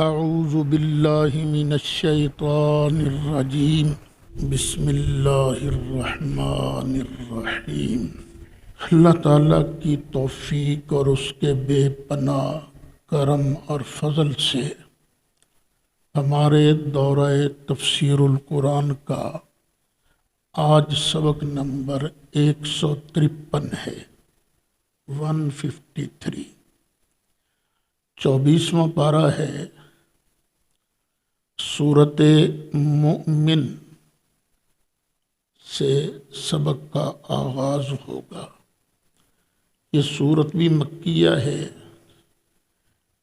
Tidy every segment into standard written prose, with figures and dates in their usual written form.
اعوذ باللہ من الشیطان الرجیم بسم اللہ الرحمن الرحیم۔ اللہ تعالیٰ کی توفیق اور اس کے بے پناہ کرم اور فضل سے ہمارے دورہ تفسیر القرآن کا آج سبق نمبر 153 ہے، 153، 24واں پارہ ہے سورۃ مؤمن سے سبق کا آغاز ہوگا۔ یہ سورت بھی مکیہ ہے،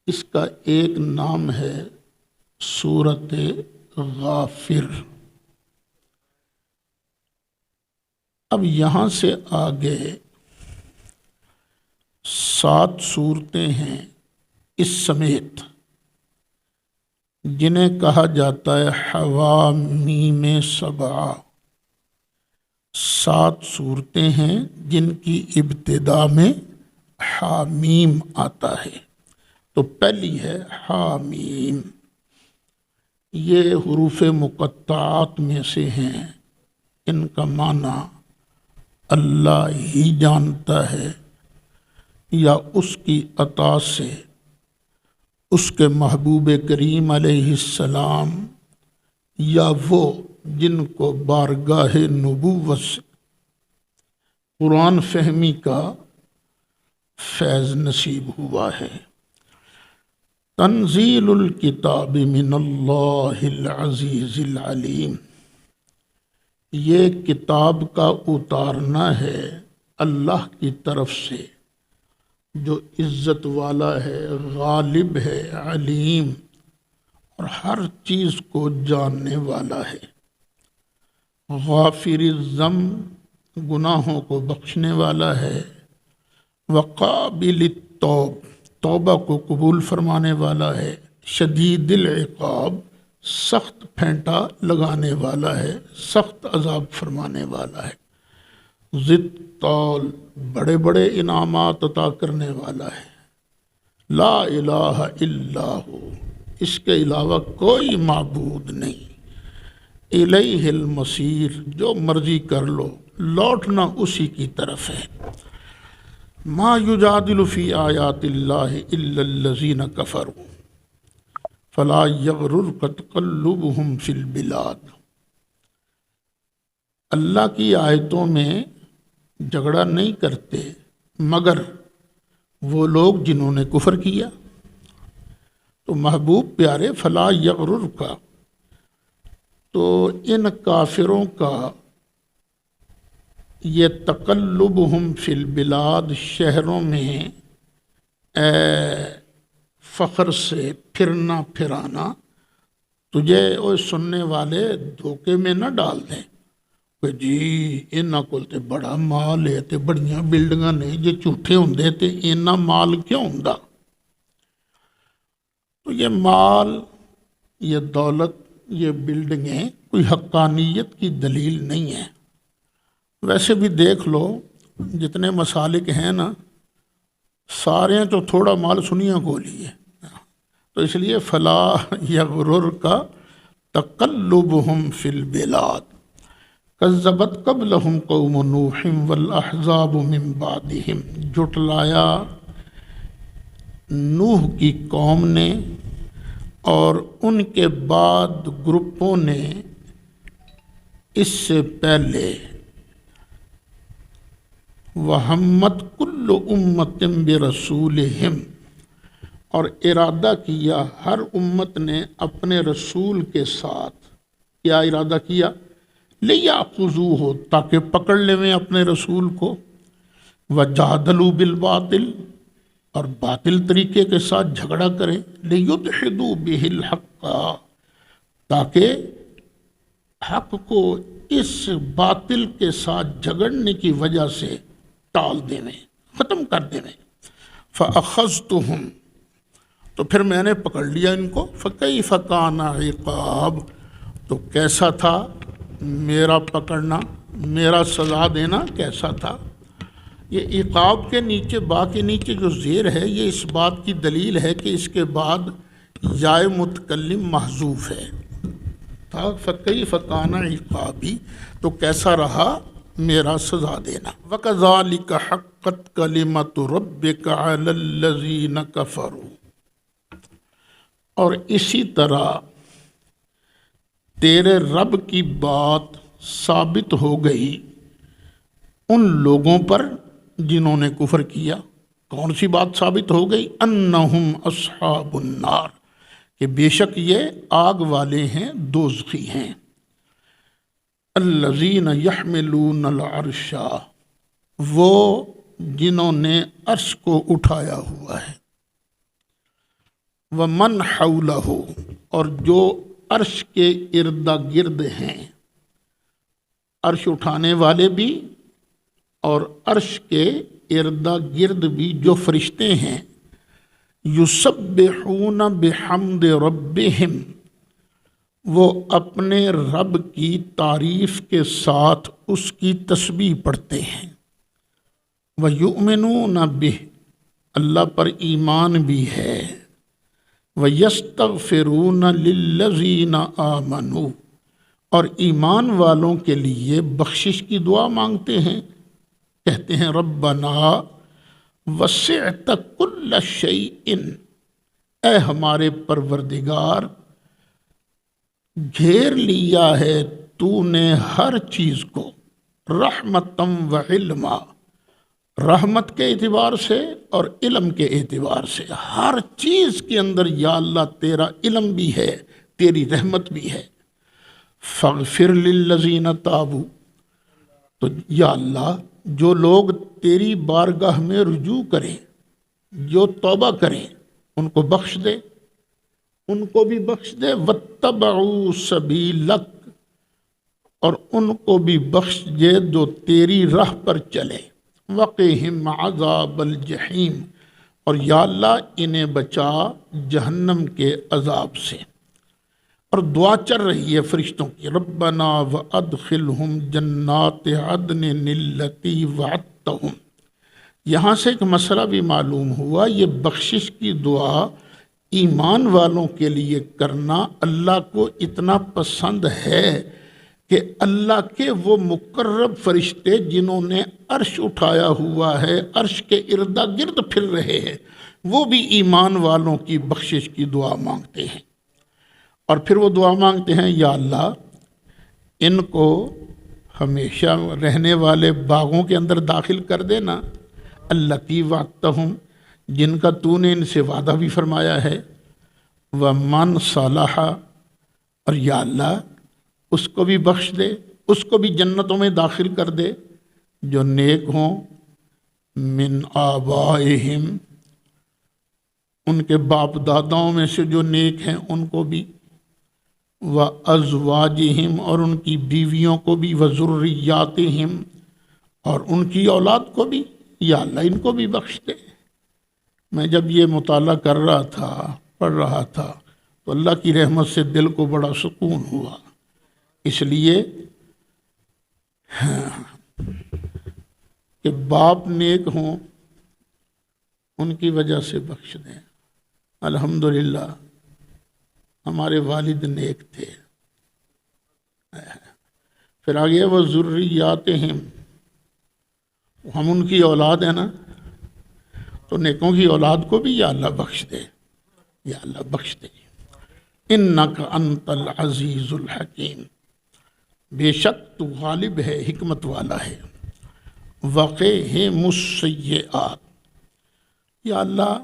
اس کا ایک نام ہے سورۃ غافر۔ اب یہاں سے آگے 7 صورتیں ہیں اس سمیت، جنہیں کہا جاتا ہے حوامیم 7۔ 7 صورتیں ہیں جن کی ابتدا میں حامیم آتا ہے۔ تو پہلی ہے حامیم، یہ حروف مقطعات میں سے ہیں، ان کا معنی اللہ ہی جانتا ہے یا اس کی عطا سے اس کے محبوب کریم علیہ السلام یا وہ جن کو بارگاہ نبوت سے قرآن فہمی کا فیض نصیب ہوا ہے۔ تنزیل الکتاب من اللہ العزیز العلیم، یہ کتاب کا اتارنا ہے اللہ کی طرف سے جو عزت والا ہے، غالب ہے، علیم اور ہر چیز کو جاننے والا ہے۔ غافر الذنب، گناہوں کو بخشنے والا ہے، وقابل التوب، توبہ کو قبول فرمانے والا ہے، شدید العقاب، سخت پھینٹا لگانے والا ہے، سخت عذاب فرمانے والا ہے، ذی الطول، بڑے بڑے انعامات عطا کرنے والا ہے، لا الہ الا ہو، اس کے علاوہ کوئی معبود نہیں، الیہ المصیر، جو مرضی کر لو لوٹنا اسی کی طرف ہے، ما یجادل فی آیات اللہ الا الذین کفروا فلا یغررک تقلبہم فی البلاد۔ اللہ کی آیتوں میں جھگڑا نہیں کرتے مگر وہ لوگ جنہوں نے کفر کیا۔ تو محبوب پیارے فلا یغررک، تو ان کافروں کا یہ تقلبہم فی البلاد، شہروں میں فخر سے پھرنا پھرانا، تجھے وہ سننے والے دھوکے میں نہ ڈال دیں کہ جی انہاں کول تے بڑا مال ہے تے بڑیاں بلڈنگاں نے، جے جھوٹے ہوندے تے انہاں مال کیوں ہوندا۔ تو یہ مال، یہ دولت، یہ بلڈنگیں کوئی حقانیت کی دلیل نہیں ہے۔ ویسے بھی دیکھ لو جتنے مسالک ہیں نا، سارے تو تھوڑا مال سنیاں کو لیے، تو اس لیے فلا یغررک تقلبہم فی البلاد، کذبت قبلہم قوم نوح والاحزاب من بعدہم، جھٹلایا نوح کی قوم نے اور ان کے بعد گروپوں نے اس سے پہلے، وہمت کل امت برسولہم، اور ارادہ کیا ہر امت نے اپنے رسول کے ساتھ، کیا ارادہ کیا، لیاخذوہ، تاکہ پکڑ لیں اپنے رسول کو، وجادلوا بالباطل، اور باطل طریقے کے ساتھ جھگڑا کریں، لیدحضوا بہ الحق، تاکہ حق کو اس باطل کے ساتھ جھگڑنے کی وجہ سے ٹال دیں، ختم کر دیں۔ فاخذتہم، تو پھر میں نے پکڑ لیا ان کو، فکیف کان عقاب، تو کیسا تھا میرا پکڑنا، میرا سزا دینا کیسا تھا۔ یہ عقاب کے نیچے، با کے نیچے جو زیر ہے، یہ اس بات کی دلیل ہے کہ اس کے بعد یائے متکلم محذوف ہے تھا، فکیف کان عقابی، تو کیسا رہا میرا سزا دینا۔ وَكَذَلِكَ حَقَّتْ كَلِمَةُ رَبِّكَ عَلَى الَّذِينَ كَفَرُوا، اور اسی طرح تیرے رب کی بات ثابت ہو گئی ان لوگوں پر جنہوں نے کفر کیا۔ کون سی بات ثابت ہو گئی؟ انہم اصحاب النار، کہ بے شک یہ آگ والے ہیں، دوزخی ہیں۔ الذین یحملون العرش، وہ جنہوں نے عرش کو اٹھایا ہوا ہے، ومن حولہ، اور جو عرش کے ارد گرد ہیں، عرش اٹھانے والے بھی اور عرش کے ارد گرد بھی جو فرشتے ہیں، یسبحون بحمد ربہم، وہ اپنے رب کی تعریف کے ساتھ اس کی تسبیح پڑھتے ہیں۔ وَيُؤْمِنُونَ بِهِ، اللہ پر ایمان بھی ہے۔ وَيَسْتَغْفِرُونَ لِلَّذِينَ آمَنُوا، اور ایمان والوں کے لیے بخشش کی دعا مانگتے ہیں، کہتے ہیں ربنا وسعت کل شیء، اے ہمارے پروردگار گھیر لیا ہے تو نے ہر چیز کو، رحمتم و علما، رحمت کے اعتبار سے اور علم کے اعتبار سے، ہر چیز کے اندر یا اللہ تیرا علم بھی ہے، تیری رحمت بھی ہے۔ فاغفر للذین تابوا، تو یا اللہ جو لوگ تیری بارگاہ میں رجوع کریں، جو توبہ کریں، ان کو بخش دے، ان کو بھی بخش دے۔ واتبعوا سبیلک، اور ان کو بھی بخش دے جو تیری راہ پر چلے۔ وقہم عذاب الجحیم، اور یا اللہ انہیں بچا جہنم کے عذاب سے۔ اور دعا چل رہی ہے فرشتوں کی، ربنا وادخلہم جنات عدن التی وعدتہم۔ یہاں سے ایک مسئلہ بھی معلوم ہوا، یہ بخشش کی دعا ایمان والوں کے لیے کرنا اللہ کو اتنا پسند ہے کہ اللہ کے وہ مقرب فرشتے جنہوں نے عرش اٹھایا ہوا ہے، عرش کے ارد گرد پھر رہے ہیں، وہ بھی ایمان والوں کی بخشش کی دعا مانگتے ہیں۔ اور پھر وہ دعا مانگتے ہیں یا اللہ ان کو ہمیشہ رہنے والے باغوں کے اندر داخل کر دینا، التی وعدتہم، جن کا تو نے ان سے وعدہ بھی فرمایا ہے۔ ومن صلح، اور یا اللہ اس کو بھی بخش دے، اس کو بھی جنتوں میں داخل کر دے جو نیک ہوں، من آبائہم، ان کے باپ داداؤں میں سے جو نیک ہیں ان کو بھی، وازواجہم، اور ان کی بیویوں کو بھی، وذریاتہم، اور ان کی اولاد کو بھی، یا اللہ ان کو بھی بخش دے۔ میں جب یہ مطالعہ کر رہا تھا، پڑھ رہا تھا، تو اللہ کی رحمت سے دل کو بڑا سکون ہوا، اس لیے کہ باپ نیک ہوں ان کی وجہ سے بخش دیں۔ الحمدللہ ہمارے والد نیک تھے۔ پھر آگے وہ ذریاتہم، ہم ان کی اولاد ہیں نا، تو نیکوں کی اولاد کو بھی یا اللہ بخش دے، یا اللہ بخش دے۔ انک انت العزیز الحکیم، بے شک تو غالب ہے، حکمت والا ہے۔ وقہم السیئات، یا اللہ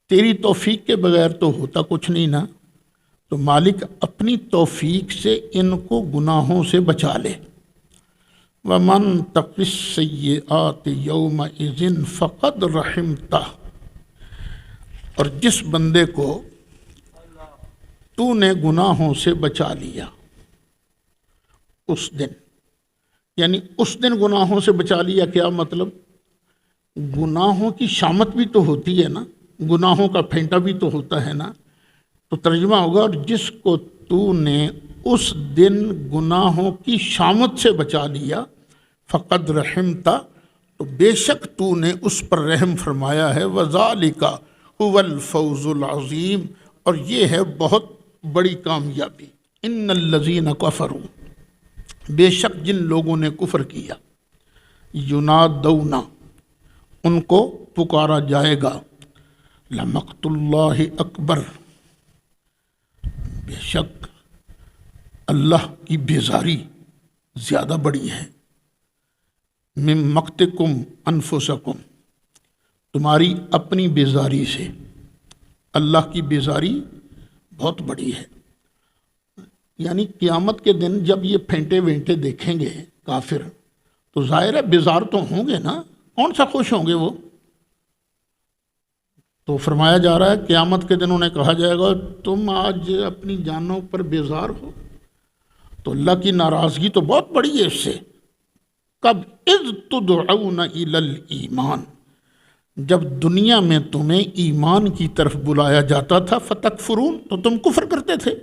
تیری توفیق کے بغیر تو ہوتا کچھ نہیں نا، تو مالک اپنی توفیق سے ان کو گناہوں سے بچا لے۔ ومن تق السیئات یومئذ فقد رحمتہ، اور جس بندے کو تو نے گناہوں سے بچا لیا اس دن، یعنی اس دن گناہوں سے بچا لیا، کیا مطلب؟ گناہوں کی شامت بھی تو ہوتی ہے نا، گناہوں کا پھینٹا بھی تو ہوتا ہے نا، تو ترجمہ ہوگا اور جس کو تو نے اس دن گناہوں کی شامت سے بچا لیا، فقد رحمتا، تو بے شک تو نے اس پر رحم فرمایا ہے۔ وذالک هو الفوز العظیم، اور یہ ہے بہت بڑی کامیابی۔ ان الذین کفروا، بے شک جن لوگوں نے کفر کیا، ینادون، ان کو پکارا جائے گا، لمقت اللہ اکبر، بے شک اللہ کی بیزاری زیادہ بڑی ہے، من مقتکم انفسکم، تمہاری اپنی بیزاری سے، اللہ کی بیزاری بہت بڑی ہے۔ یعنی قیامت کے دن جب یہ پھینٹے وینٹے دیکھیں گے کافر تو ظاہر ہے بیزار تو ہوں گے نا، کون سا خوش ہوں گے وہ؟ تو فرمایا جا رہا ہے قیامت کے دن انہیں کہا جائے گا تم آج اپنی جانوں پر بیزار ہو، تو اللہ کی ناراضگی تو بہت بڑی ہے اس سے۔ کب اذ تدعون الی الایمان، جب دنیا میں تمہیں ایمان کی طرف بلایا جاتا تھا، فتکفرون، تو تم کفر کرتے تھے۔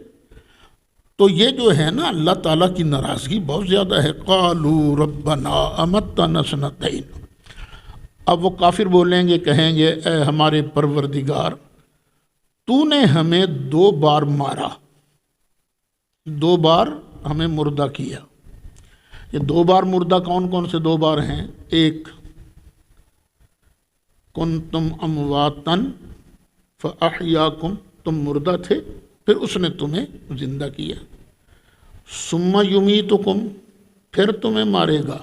تو یہ جو ہے نا اللہ تعالیٰ کی ناراضگی بہت زیادہ ہے۔ قالوا ربنا امتنا سنتین، اب وہ کافر بولیں گے، کہیں گے اے ہمارے پروردگار، تو نے ہمیں 2 بار مارا، 2 بار ہمیں مردہ کیا۔ یہ 2 بار مردہ کون کون سے 2 بار ہیں؟ ایک، کنتم امواتن فاحیاکم، تم مردہ تھے پھر اس نے تمہیں زندہ کیا، ثم یمیتکم، پھر تمہیں مارے گا،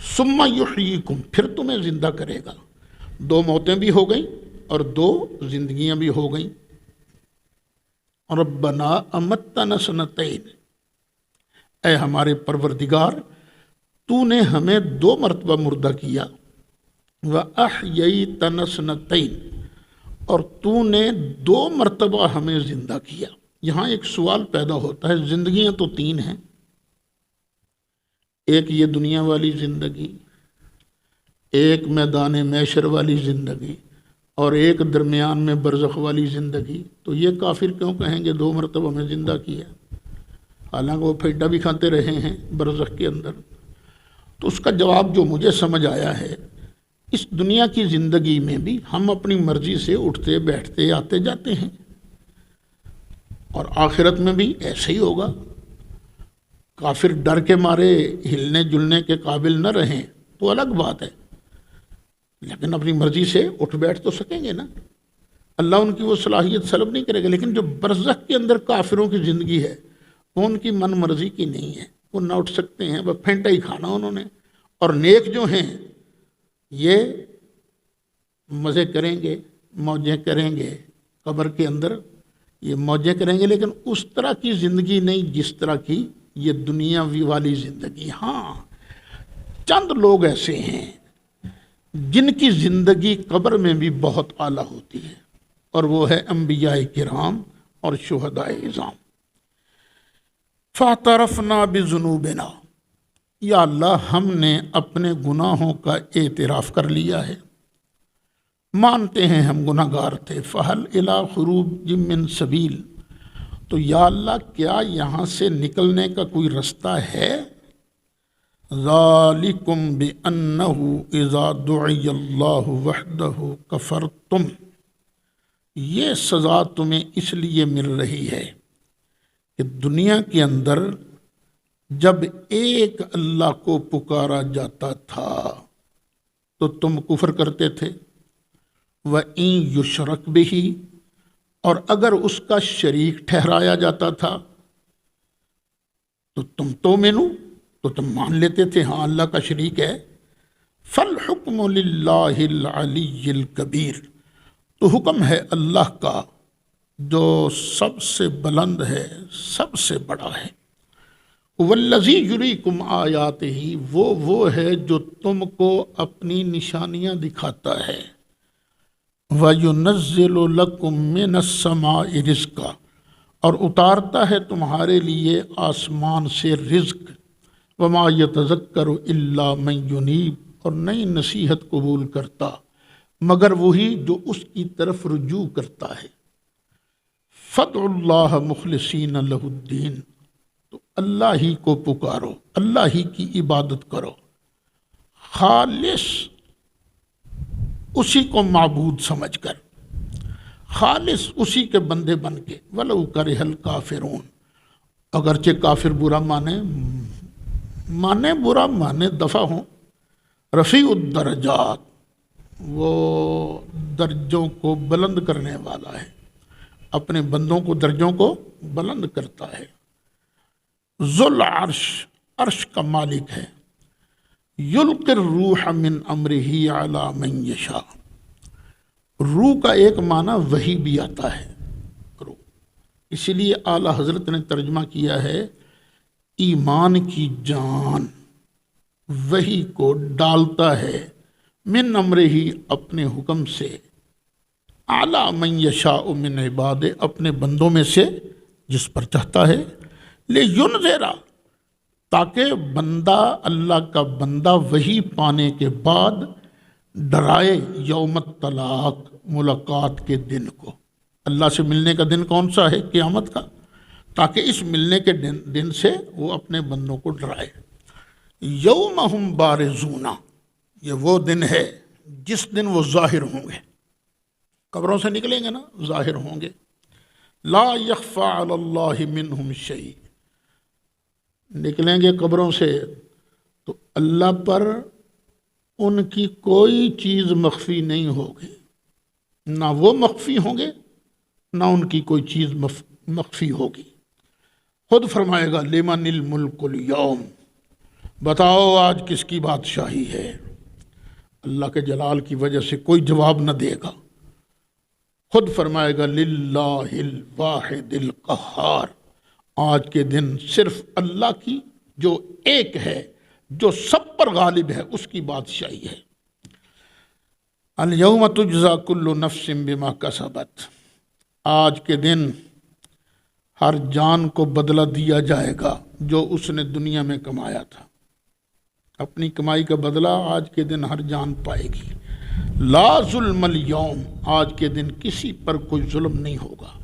ثم یحییکم، پھر تمہیں زندہ کرے گا۔ 2 موتیں بھی ہو گئیں اور 2 زندگیاں بھی ہو گئیں۔ ربنا امتنا سنتین، اے ہمارے پروردگار تو نے ہمیں 2 مرتبہ مردہ کیا، وَأَحْيَيْتَنَا سْنَتَيْنِ، اور تو نے 2 مرتبہ ہمیں زندہ کیا۔ یہاں ایک سوال پیدا ہوتا ہے، زندگیاں تو 3 ہیں، ایک یہ دنیا والی زندگی، ایک میدان محشر والی زندگی، اور ایک درمیان میں برزخ والی زندگی۔ تو یہ کافر کیوں کہیں گے 2 مرتبہ ہمیں زندہ کیا، حالانکہ وہ پھیڈا بھی کھاتے رہے ہیں برزخ کے اندر؟ تو اس کا جواب جو مجھے سمجھ آیا ہے، اس دنیا کی زندگی میں بھی ہم اپنی مرضی سے اٹھتے بیٹھتے آتے جاتے ہیں، اور آخرت میں بھی ایسے ہی ہوگا۔ کافر ڈر کے مارے ہلنے جلنے کے قابل نہ رہیں تو الگ بات ہے، لیکن اپنی مرضی سے اٹھ بیٹھ تو سکیں گے نا، اللہ ان کی وہ صلاحیت سلب نہیں کرے گا۔ لیکن جو برزخ کے اندر کافروں کی زندگی ہے وہ ان کی من مرضی کی نہیں ہے، وہ نہ اٹھ سکتے ہیں، وہ پھینٹا ہی کھانا انہوں نے۔ اور نیک جو ہیں یہ مزے کریں گے، موجیں کریں گے، قبر کے اندر یہ موجیں کریں گے، لیکن اس طرح کی زندگی نہیں جس طرح کی یہ دنیاوی والی زندگی۔ ہاں چند لوگ ایسے ہیں جن کی زندگی قبر میں بھی بہت اعلیٰ ہوتی ہے، اور وہ ہے انبیاء کرام اور شہداء اعظام۔ فاعترفنا بذنوبنا، یا اللہ ہم نے اپنے گناہوں کا اعتراف کر لیا ہے، مانتے ہیں ہم گناہ گار تھے۔ فہل الی خروج من سبیل، تو یا اللہ کیا یہاں سے نکلنے کا کوئی رستہ ہے؟ ذالکم بانہ اذا دعی اللہ وحدہ کفرتم، یہ سزا تمہیں اس لیے مل رہی ہے کہ دنیا کے اندر جب ایک اللہ کو پکارا جاتا تھا تو تم کفر کرتے تھے، وَإِن یشرک بہ، اور اگر اس کا شریک ٹھہرایا جاتا تھا تو تم تومنو، تو تم مان لیتے تھے ہاں اللہ کا شریک ہے۔ فالحکم للہ العلی الکبیر، تو حکم ہے اللہ کا جو سب سے بلند ہے، سب سے بڑا ہے۔ والذی یریکم آیاتہ، وہ ہے جو تم کو اپنی نشانیاں دکھاتا ہے۔ وَيُنَزِّلُ لَكُم مِّنَ السَّمَاءِ رِزْقًا، اور اتارتا ہے تمہارے لیے آسمان سے رزق۔ وَمَا يَتَذَكَّرُ إِلَّا مَن يُنِيبُ، اور نئی نصیحت قبول کرتا مگر وہی جو اس کی طرف رجوع کرتا ہے۔ فَادْعُوا اللَّهَ مُخْلِصِينَ لَهُ الدِّينَ، تو اللہ ہی کو پکارو، اللہ ہی کی عبادت کرو، خالص اسی کو معبود سمجھ کر، خالص اسی کے بندے بن کے، ولو کرہ الکافرون، اگرچہ کافر برا مانے برا مانے دفع ہوں، رفیع الدرجات، وہ درجوں کو بلند کرنے والا ہے، اپنے بندوں کو درجوں کو بلند کرتا ہے۔ ذو العرش، عرش کا مالک ہے۔ یلقی الروح من امرہ علی من یشاء، روح کا ایک معنی وحی بھی آتا ہے، روح، اسی لیے اعلیٰ حضرت نے ترجمہ کیا ہے ایمان کی جان وحی کو ڈالتا ہے، من امرہ، اپنے حکم سے، اعلیٰ من یشاء من عباد، اپنے بندوں میں سے جس پر چاہتا ہے، لینذر، تاکہ بندہ، اللہ کا بندہ وحی پانے کے بعد ڈرائے یوم الطلاق، ملاقات کے دن کو۔ اللہ سے ملنے کا دن کون سا ہے؟ قیامت کا، تاکہ اس ملنے کے دن سے وہ اپنے بندوں کو ڈرائے۔ یوم ہم بارزون، یہ وہ دن ہے جس دن وہ ظاہر ہوں گے، قبروں سے نکلیں گے نا، ظاہر ہوں گے۔ لا یخفی علی اللہ منہم شیء، نکلیں گے قبروں سے تو اللہ پر ان کی کوئی چیز مخفی نہیں ہوگی، نہ وہ مخفی ہوں گے نہ ان کی کوئی چیز مخفی ہوگی۔ خود فرمائے گا لمن الملک اليوم، بتاؤ آج کس کی بادشاہی ہے؟ اللہ کے جلال کی وجہ سے کوئی جواب نہ دے گا، خود فرمائے گا للہ الواحد القہار، آج کے دن صرف اللہ کی جو ایک ہے، جو سب پر غالب ہے، اس کی بادشاہی ہے۔ الیوم تجزی کل نفس بما کسبت، آج کے دن ہر جان کو بدلہ دیا جائے گا جو اس نے دنیا میں کمایا تھا، اپنی کمائی کا بدلہ آج کے دن ہر جان پائے گی۔ لا ظلم اليوم، آج کے دن کسی پر کوئی ظلم نہیں ہوگا۔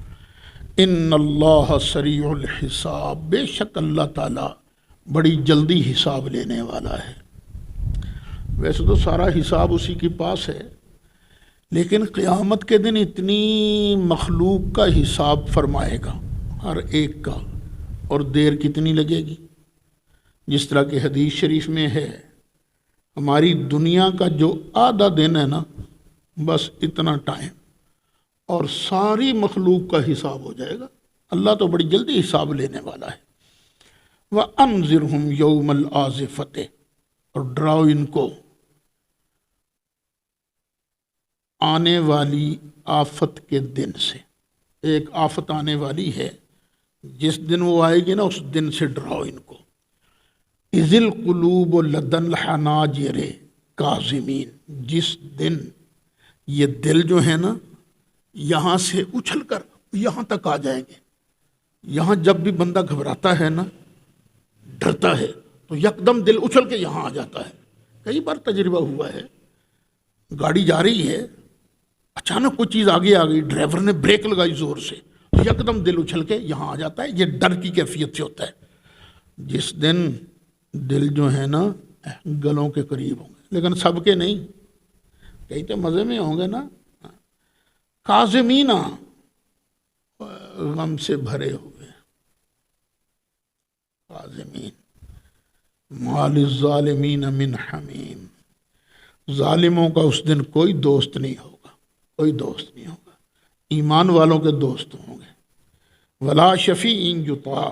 ان اللہ سریع الحساب، بے شک اللہ تعالیٰ بڑی جلدی حساب لینے والا ہے۔ ویسے تو سارا حساب اسی کے پاس ہے، لیکن قیامت کے دن اتنی مخلوق کا حساب فرمائے گا ہر ایک کا، اور دیر کتنی لگے گی؟ جس طرح کہ حدیث شریف میں ہے، ہماری دنیا کا جو آدھا دن ہے نا، بس اتنا ٹائم، اور ساری مخلوق کا حساب ہو جائے گا۔ اللہ تو بڑی جلدی حساب لینے والا ہے۔ وَأَنذِرْهُمْ يَوْمَ الْآزِفَةِ، اور ڈراؤ ان کو آنے والی آفت کے دن سے۔ ایک آفت آنے والی ہے، جس دن وہ آئے گی نا، اس دن سے ڈراؤ ان کو۔ اِذِ الْقُلُوبُ لَدَى الْحَنَاجِرِ کاظمین، جس دن یہ دل جو ہے نا، یہاں سے اچھل کر یہاں تک آ جائیں گے۔ یہاں جب بھی بندہ گھبراتا ہے نا، ڈرتا ہے، تو یکدم دل اچھل کے یہاں آ جاتا ہے۔ کئی بار تجربہ ہوا ہے، گاڑی جا رہی ہے، اچانک کوئی چیز آگے آ گئی، ڈرائیور نے بریک لگائی زور سے، یکدم دل اچھل کے یہاں آ جاتا ہے۔ یہ ڈر کی کیفیت سے ہوتا ہے۔ جس دن دل جو ہے نا گلوں کے قریب ہوں گے، لیکن سب کے نہیں، کئی تو مزے میں ہوں گے نا۔ کاظمین، غم سے بھرے ہوئے، کاظمین، ما للظالمین من حمیم، ظالموں کا اس دن کوئی دوست نہیں ہوگا، کوئی دوست نہیں ہوگا، ایمان والوں کے دوست ہوں گے۔ ولا شفیع یطاع،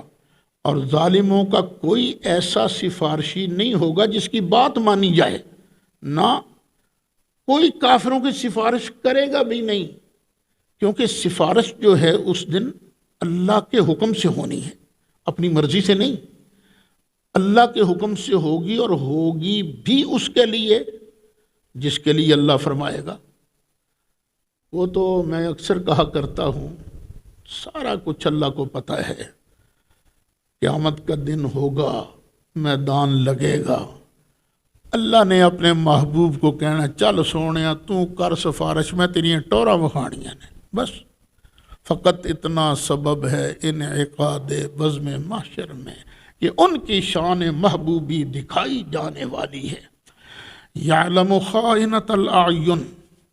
اور ظالموں کا کوئی ایسا سفارشی نہیں ہوگا جس کی بات مانی جائے، نہ کوئی کافروں کی سفارش کرے گا بھی نہیں، کیونکہ سفارش جو ہے اس دن اللہ کے حکم سے ہونی ہے، اپنی مرضی سے نہیں، اللہ کے حکم سے ہوگی، اور ہوگی بھی اس کے لیے جس کے لیے اللہ فرمائے گا۔ وہ تو میں اکثر کہا کرتا ہوں، سارا کچھ اللہ کو پتہ ہے۔ قیامت کا دن ہوگا، میدان لگے گا، اللہ نے اپنے محبوب کو کہنا چل سونیا تو کر سفارش، میں تیری ٹورا وکھاڑیاں نے، بس فقط اتنا سبب ہے انعقاد بزم محشر میں کہ ان کی شان محبوبی دکھائی جانے والی ہے۔ یعلم خائنۃ الاعین،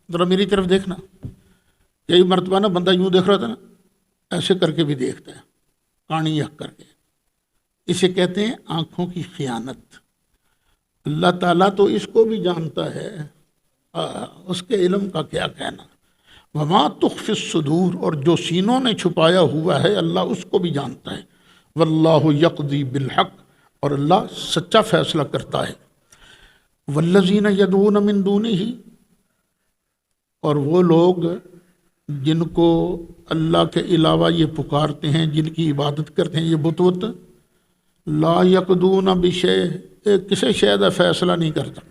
ذرا میری طرف دیکھنا، کئی مرتبہ نا بندہ یوں دیکھ رہا تھا نا، ایسے کر کے بھی دیکھتا ہے، کانی یک کر کے، اسے کہتے ہیں آنکھوں کی خیانت۔ اللہ تعالیٰ تو اس کو بھی جانتا ہے، اس کے علم کا کیا کہنا۔ وما تخفی الصدور، اور جو سینوں نے چھپایا ہوا ہے اللہ اس کو بھی جانتا ہے۔ واللہ یقضی بالحق، اور اللہ سچا فیصلہ کرتا ہے۔ والذین یدعون من دونہ، اور وہ لوگ جن کو اللہ کے علاوہ یہ پکارتے ہیں، جن کی عبادت کرتے ہیں، یہ بت وت، لا یقضون بشیء، کسی شے کا فیصلہ نہیں کر سکتے۔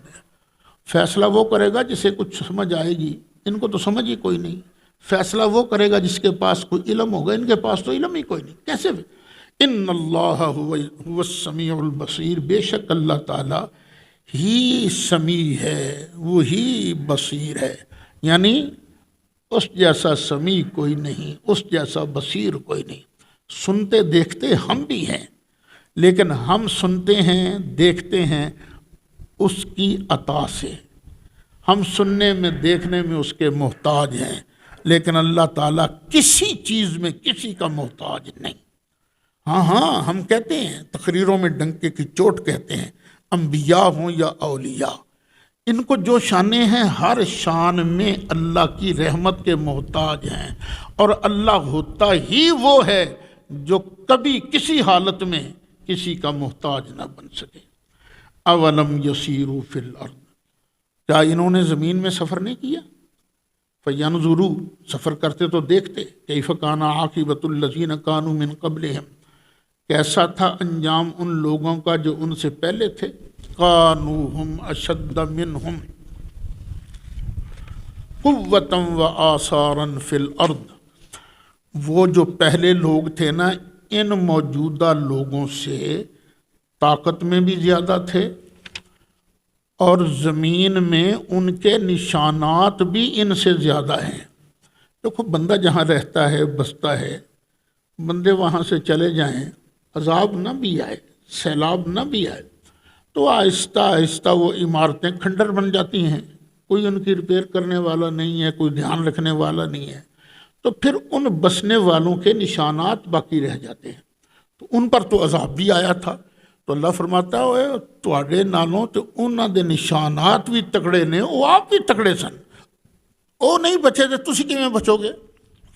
فیصلہ وہ کرے گا جسے کچھ سمجھ آئے گی، ان کو تو سمجھ ہی کوئی نہیں۔ فیصلہ وہ کرے گا جس کے پاس کوئی علم ہوگا، ان کے پاس تو علم ہی کوئی نہیں، کیسے بھی۔ ان اللہ هو السمیع البصیر، بے شک اللہ تعالیٰ ہی سمیع ہے، وہی بصیر ہے، یعنی اس جیسا سمیع کوئی نہیں، اس جیسا بصیر کوئی نہیں۔ سنتے دیکھتے ہم بھی ہیں، لیکن ہم سنتے ہیں دیکھتے ہیں اس کی عطا سے، ہم سننے میں دیکھنے میں اس کے محتاج ہیں، لیکن اللہ تعالیٰ کسی چیز میں کسی کا محتاج نہیں۔ ہاں ہم کہتے ہیں، تقریروں میں ڈنکے کی چوٹ کہتے ہیں، انبیاء ہوں یا اولیاء، ان کو جو شانیں ہیں ہر شان میں اللہ کی رحمت کے محتاج ہیں، اور اللہ ہوتا ہی وہ ہے جو کبھی کسی حالت میں کسی کا محتاج نہ بن سکے۔ اولم یسیروا فی الارض، کیا انہوں نے زمین میں سفر نہیں کیا؟ فینظروا، سفر کرتے تو دیکھتے، کیف کان عاقبۃ الذین کانوا من قبلہم، کیسا تھا انجام ان لوگوں کا جو ان سے پہلے تھے۔ کانوا ہم اشد منہم قوۃ وآثارا فی الارض، وہ جو پہلے لوگ تھے نا، ان موجودہ لوگوں سے طاقت میں بھی زیادہ تھے، اور زمین میں ان کے نشانات بھی ان سے زیادہ ہیں۔ دیکھو بندہ جہاں رہتا ہے بستا ہے، بندے وہاں سے چلے جائیں، عذاب نہ بھی آئے، سیلاب نہ بھی آئے، تو آہستہ آہستہ وہ عمارتیں کھنڈر بن جاتی ہیں، کوئی ان کی ریپیئر کرنے والا نہیں ہے، کوئی دھیان رکھنے والا نہیں ہے، تو پھر ان بسنے والوں کے نشانات باقی رہ جاتے ہیں، تو ان پر تو عذاب بھی آیا تھا۔ تو اللہ فرماتا ہے تواڈے نالوں تو انہاں دے نشانات بھی تکڑے نے، وہ آپ بھی تکڑے سن، وہ نہیں بچے تھے، تسی کیویں بچو گے؟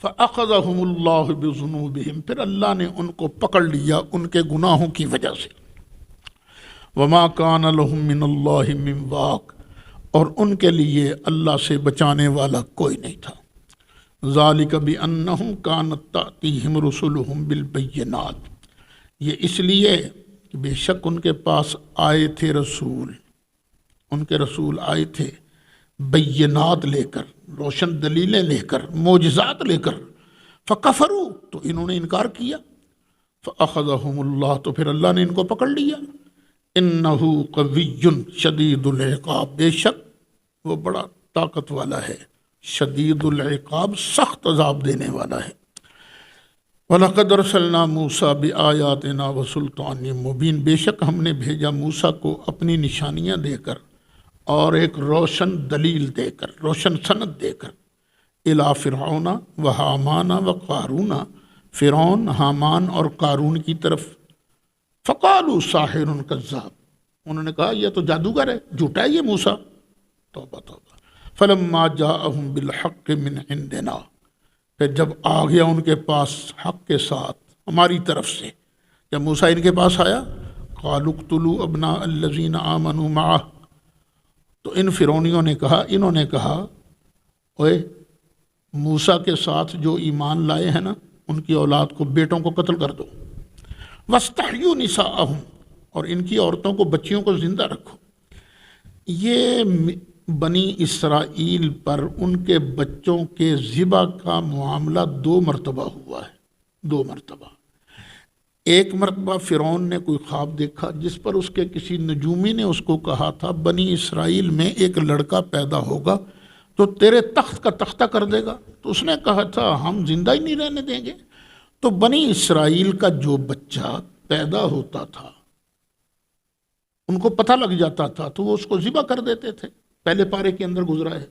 فَأَخَذَهُمُ اللَّهُ بِذُنُوبِهِمْ، پھر اللہ نے ان کو پکڑ لیا ان کے گناہوں کی وجہ سے۔ وَمَا كَانَ لَهُم مِّنَ اللَّهِ مِن وَاقٍ، اور ان کے لیے اللہ سے بچانے والا کوئی نہیں تھا۔ ذَلِكَ بِأَنَّهُمْ كَانَتْ تَأْتِيهِمْ رُسُلُهُم بِالْبَيِّنَاتِ، یہ اس لیے کہ بے شک ان کے پاس آئے تھے رسول، ان کے رسول آئے تھے بینات لے کر، روشن دلیلیں لے کر، معجزات لے کر۔ فکفروا، تو انہوں نے انکار کیا۔ فاخذہم اللہ، تو پھر اللہ نے ان کو پکڑ لیا۔ انہ قوی شدید العقاب، بے شک وہ بڑا طاقت والا ہے، شدید العقاب، سخت عذاب دینے والا ہے۔ وَلَقَدْ أَرْسَلْنَا مُوسَىٰ بِآيَاتِنَا وَسُلْطَانٍ مُبِينٍ، بے شک ہم نے بھیجا موسیٰ کو اپنی نشانیاں دے کر اور ایک روشن دلیل دے کر، روشن سند دے کر، الی فرعون و حامان و قارون، فرعون، حامان اور قارون کی طرف۔ فقالوا ساحر کذاب، انہوں نے کہا یہ تو جادوگر ہے، جھوٹا ہے یہ موسیٰ۔ توبہ توبہ۔ فلما جاءہم بالحق من عندنا، پھر جب آ گیا ان کے پاس حق کے ساتھ ہماری طرف سے، جب موسیٰ ان کے پاس آیا، قالوا اقتلوا ابناء الذین آمنوا معہ، تو ان فرعونیوں نے کہا، انہوں نے کہا، اوے موسیٰ کے ساتھ جو ایمان لائے ہیں نا، ان کی اولاد کو، بیٹوں کو قتل کر دو۔ وَاسْتَحْيُوا نِسَاءَهُمْ، اور ان کی عورتوں کو، بچیوں کو زندہ رکھو۔ یہ بنی اسرائیل پر ان کے بچوں کے ذبح کا معاملہ 2 مرتبہ ہوا ہے، 2 مرتبہ۔ ایک مرتبہ فرعون نے کوئی خواب دیکھا جس پر اس کے کسی نجومی نے اس کو کہا تھا بنی اسرائیل میں ایک لڑکا پیدا ہوگا تو تیرے تخت کا تختہ کر دے گا، تو اس نے کہا تھا ہم زندہ ہی نہیں رہنے دیں گے۔ تو بنی اسرائیل کا جو بچہ پیدا ہوتا تھا ان کو پتہ لگ جاتا تھا تو وہ اس کو ذبح کر دیتے تھے، پہلے پارے کے اندر گزرا ہے۔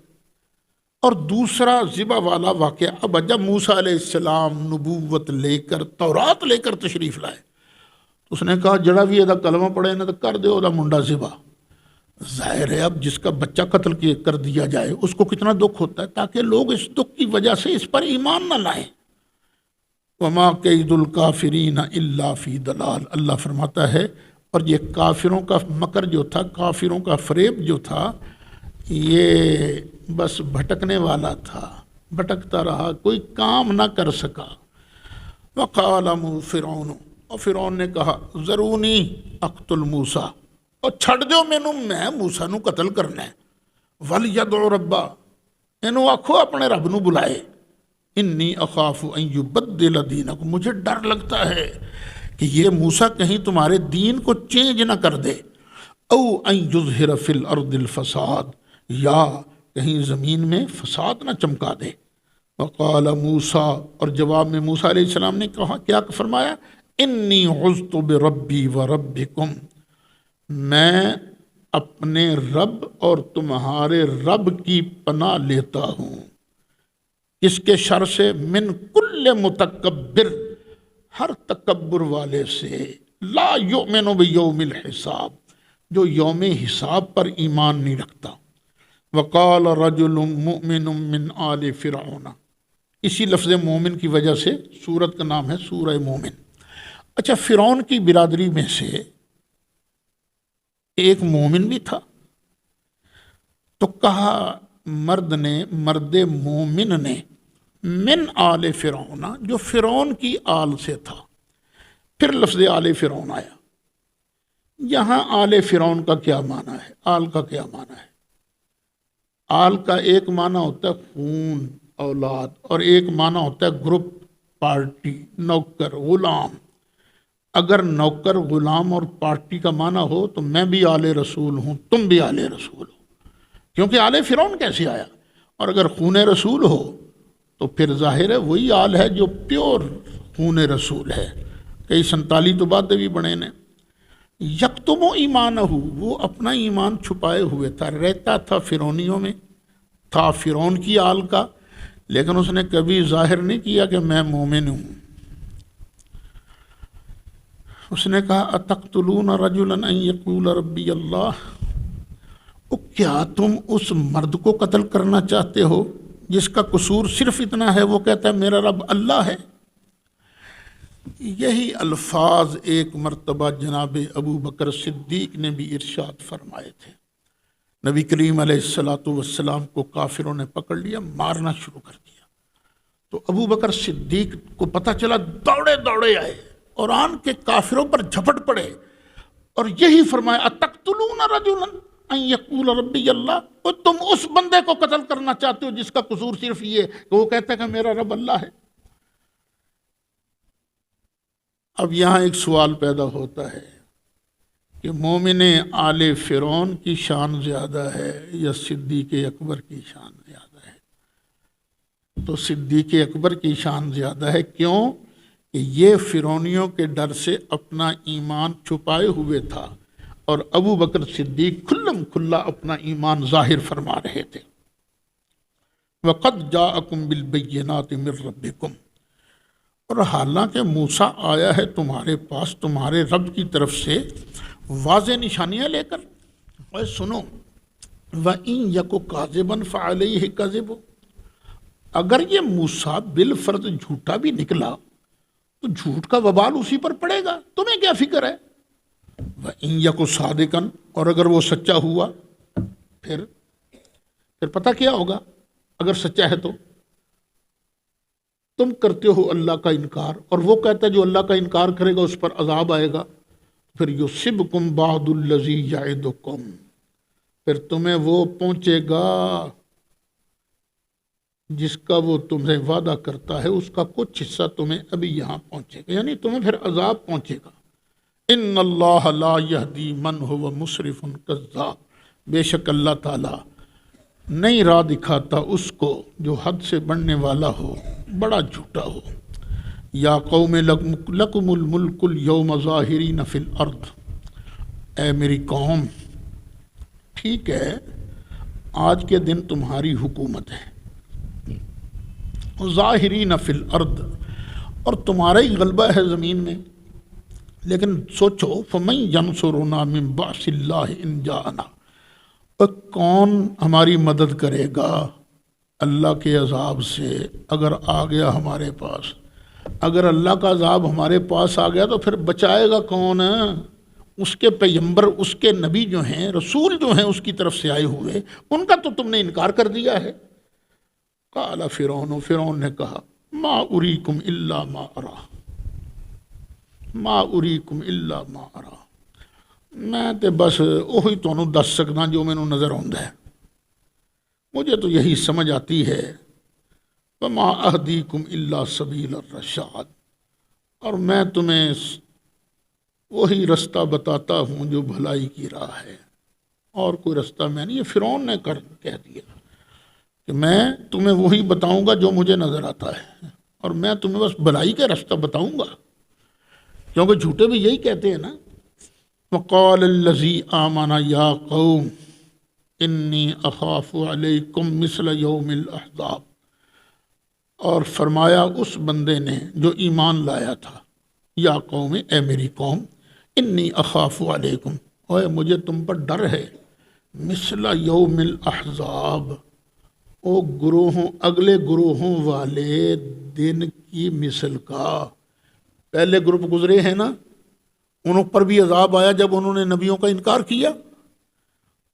اور دوسرا ذبح والا واقعہ، اب جب موسیٰ علیہ السلام نبوت لے کر تورات لے کر تشریف لائے، اس نے کہا جڑا بھی یہ کلمہ پڑھے نا تو کر دے وہ منڈا ذبح۔ ظاہر ہے اب جس کا بچہ قتل کر دیا جائے اس کو کتنا دکھ ہوتا ہے، تاکہ لوگ اس دکھ کی وجہ سے اس پر ایمان نہ لائیں۔ وما کید الکافرین الا فی ضلال، اللہ فرماتا ہے اور یہ کافروں کا مکر جو تھا، کافروں کا فریب جو تھا، یہ بس بھٹکنے والا تھا، بھٹکتا رہا، کوئی کام نہ کر سکا۔ وقال فرعون، اور فرعون نے کہا ذرونی اقتل موسیٰ، اور چھڑ دیو مینوں، میں موسیٰ نو قتل کرنا ہے۔ وَلْيَدْعُ رَبَّا، اینو آکھو اپنے رب نو بلائے۔ انی اخاف ان یبدل دینکم، مجھے ڈر لگتا ہے کہ یہ موسیٰ کہیں تمہارے دین کو چینج نہ کر دے۔ او ان یظہر فی الارض الفساد، یا کہیں زمین میں فساد نہ چمکا دے۔ وقال موسیٰ، اور جواب میں موسیٰ علیہ السلام نے کہا، کیا فرمایا؟ انی عذت بربی وربکم، میں اپنے رب اور تمہارے رب کی پناہ لیتا ہوں، اس کے شر سے، من کل متکبر، ہر تکبر والے سے، لا یؤمن بیوم الحساب، جو یوم حساب پر ایمان نہیں رکھتا۔ وقال رجل مؤمن من آل فرعون، اسی لفظ مومن کی وجہ سے سورت کا نام ہے سورہ مومن۔ اچھا، فرعون کی برادری میں سے ایک مومن بھی تھا، تو کہا مرد مومن نے من آل فرعون، جو فرعون کی آل سے تھا، پھر لفظ آل فرعون آیا۔ یہاں آل فرعون کا کیا معنی ہے، آل کا کیا معنی ہے؟ آل کا ایک معنی ہوتا ہے خون، اولاد، اور ایک معنی ہوتا ہے گروپ، پارٹی، نوکر، غلام۔ اگر نوکر، غلام اور پارٹی کا معنی ہو تو میں بھی آل رسول ہوں، تم بھی آل رسول ہو، کیونکہ آل فرعون کیسے آیا؟ اور اگر خون رسول ہو تو پھر ظاہر ہے وہی آل ہے جو پیور خون رسول ہے۔ کئی 47 تو بعد بھی بنے نے۔ یکتم ایمانہ، وہ اپنا ایمان چھپائے ہوئے تھا، رہتا تھا فرعونیوں میں، تھا فرعون کی آل کا، لیکن اس نے کبھی ظاہر نہیں کیا کہ میں مومن ہوں۔ اس نے کہا اتقتلون رجلا ان یقول ربی اللہ، کیا تم اس مرد کو قتل کرنا چاہتے ہو جس کا قصور صرف اتنا ہے وہ کہتا ہے میرا رب اللہ ہے؟ یہی الفاظ ایک مرتبہ جناب ابو بکر صدیق نے بھی ارشاد فرمائے تھے۔ نبی کریم علیہ السلام کو کافروں نے پکڑ لیا، مارنا شروع کر دیا، تو ابو بکر صدیق کو پتہ چلا، دوڑے دوڑے آئے اور آن کے کافروں پر جھپٹ پڑے، اور یہی فرمایا اتقتلون رجلا ان یقول ربی اللہ، اور تم اس بندے کو قتل کرنا چاہتے ہو جس کا قصور صرف یہ کہ وہ کہتا ہے کہ میرا رب اللہ ہے۔ اب یہاں ایک سوال پیدا ہوتا ہے کہ مومن آل فرعون کی شان زیادہ ہے یا صدیق اکبر کی شان زیادہ ہے؟ تو صدیق اکبر کی شان زیادہ ہے، کیوں کہ یہ فرعونیوں کے ڈر سے اپنا ایمان چھپائے ہوئے تھا، اور ابو بکر صدیق کھلم کھلا اپنا ایمان ظاہر فرما رہے تھے۔ وَقَدْ جَاءَكُمْ بِالْبَيِّنَاتِ مِنْ رَبِّكُمْ، اور حالانکہ موسیٰ آیا ہے تمہارے پاس تمہارے رب کی طرف سے واضح نشانیاں لے کر۔ اور سنو، وَإِن يَكُ كَاذِبًا فَعَلَيْهِ كَذِبُ، اگر یہ موسیٰ بالفرض جھوٹا بھی نکلا تو جھوٹ کا وبال اسی پر پڑے گا، تمہیں کیا فکر ہے؟ وَإِن يَكُ صَادِقًا، اور اگر وہ سچا ہوا پھر پتہ کیا ہوگا؟ اگر سچا ہے تو تم کرتے ہو اللہ کا انکار، اور وہ کہتا ہے جو اللہ کا انکار کرے گا اس پر عذاب آئے گا، پھر یصبکم بعض الذی یعدکم، پھر تمہیں وہ پہنچے گا جس کا وہ تمہیں وعدہ کرتا ہے، اس کا کچھ حصہ تمہیں ابھی یہاں پہنچے گا، یعنی تمہیں پھر عذاب پہنچے گا۔ ان اللہ لا یہدی من هو مسرف کذاب، بے شک اللہ تعالیٰ نہیں راہ دکھاتا اس کو جو حد سے بڑھنے والا ہو، بڑا جھوٹا ہو۔ یا قوم لکم الملک اليوم ظاہرین فی الارض، اے میری قوم، ٹھیک ہے آج کے دن تمہاری حکومت ہے، ظاہرین فی الارض، اور تمہارا ہی غلبہ ہے زمین میں. لیکن سوچو فمن ینصرنا من بأس اللہ ان جاءنا، کون ہماری مدد کرے گا اللہ کے عذاب سے اگر آ گیا ہمارے پاس. اگر اللہ کا عذاب ہمارے پاس آ گیا تو پھر بچائے گا کون؟ اس کے پیغمبر، اس کے نبی جو ہیں، رسول جو ہیں اس کی طرف سے آئے ہوئے، ان کا تو تم نے انکار کر دیا ہے. قال فرعون، فرعون نے کہا ما اریکم الا ما ارا، ما اریکم الا ما ارا، میں تے بس وہی تانوں دس سکدا جو مینوں نظر آندا ہے، مجھے تو یہی سمجھ آتی ہے. وما اہدیکم الا سبیل الرشاد، اور میں تمہیں وہی رستہ بتاتا ہوں جو بھلائی کی راہ ہے، اور کوئی رستہ میں نہیں. یہ فرعون نے کہہ دیا کہ میں تمہیں وہی بتاؤں گا جو مجھے نظر آتا ہے، اور میں تمہیں بس بھلائی کا رستہ بتاؤں گا، کیونکہ جھوٹے بھی یہی کہتے ہیں نا. وقال الذی آمن یا قوم انی اخاف علیکم مثل یوم الاحزاب، اور فرمایا اس بندے نے جو ایمان لایا تھا، یا قوم، اے میری قوم، انی اخاف علیکم، اوے مجھے تم پر ڈر ہے، مثل یوم الاحزاب، او گروہوں، اگلے گروہوں والے دن کی مثل کا. پہلے گروپ گزرے ہیں نا، ان پر بھی عذاب آیا جب انہوں نے نبیوں کا انکار کیا،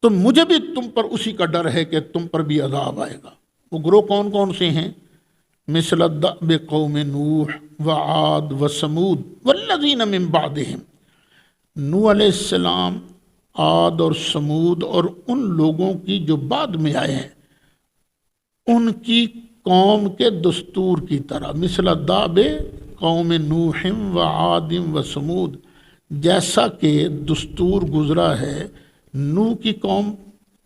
تو مجھے بھی تم پر اسی کا ڈر ہے کہ تم پر بھی عذاب آئے گا. وہ گروہ کون کون سے ہیں؟ مثل الدأب قوم نوح وعاد وثمود والذین من بعدہم، نوح علیہ السلام، عاد اور سمود اور ان لوگوں کی جو بعد میں آئے ہیں، ان کی قوم کے دستور کی طرح. مثل الدأب قوم نوح وعاد وثمود، جیسا کہ دستور گزرا ہے نوح کی قوم،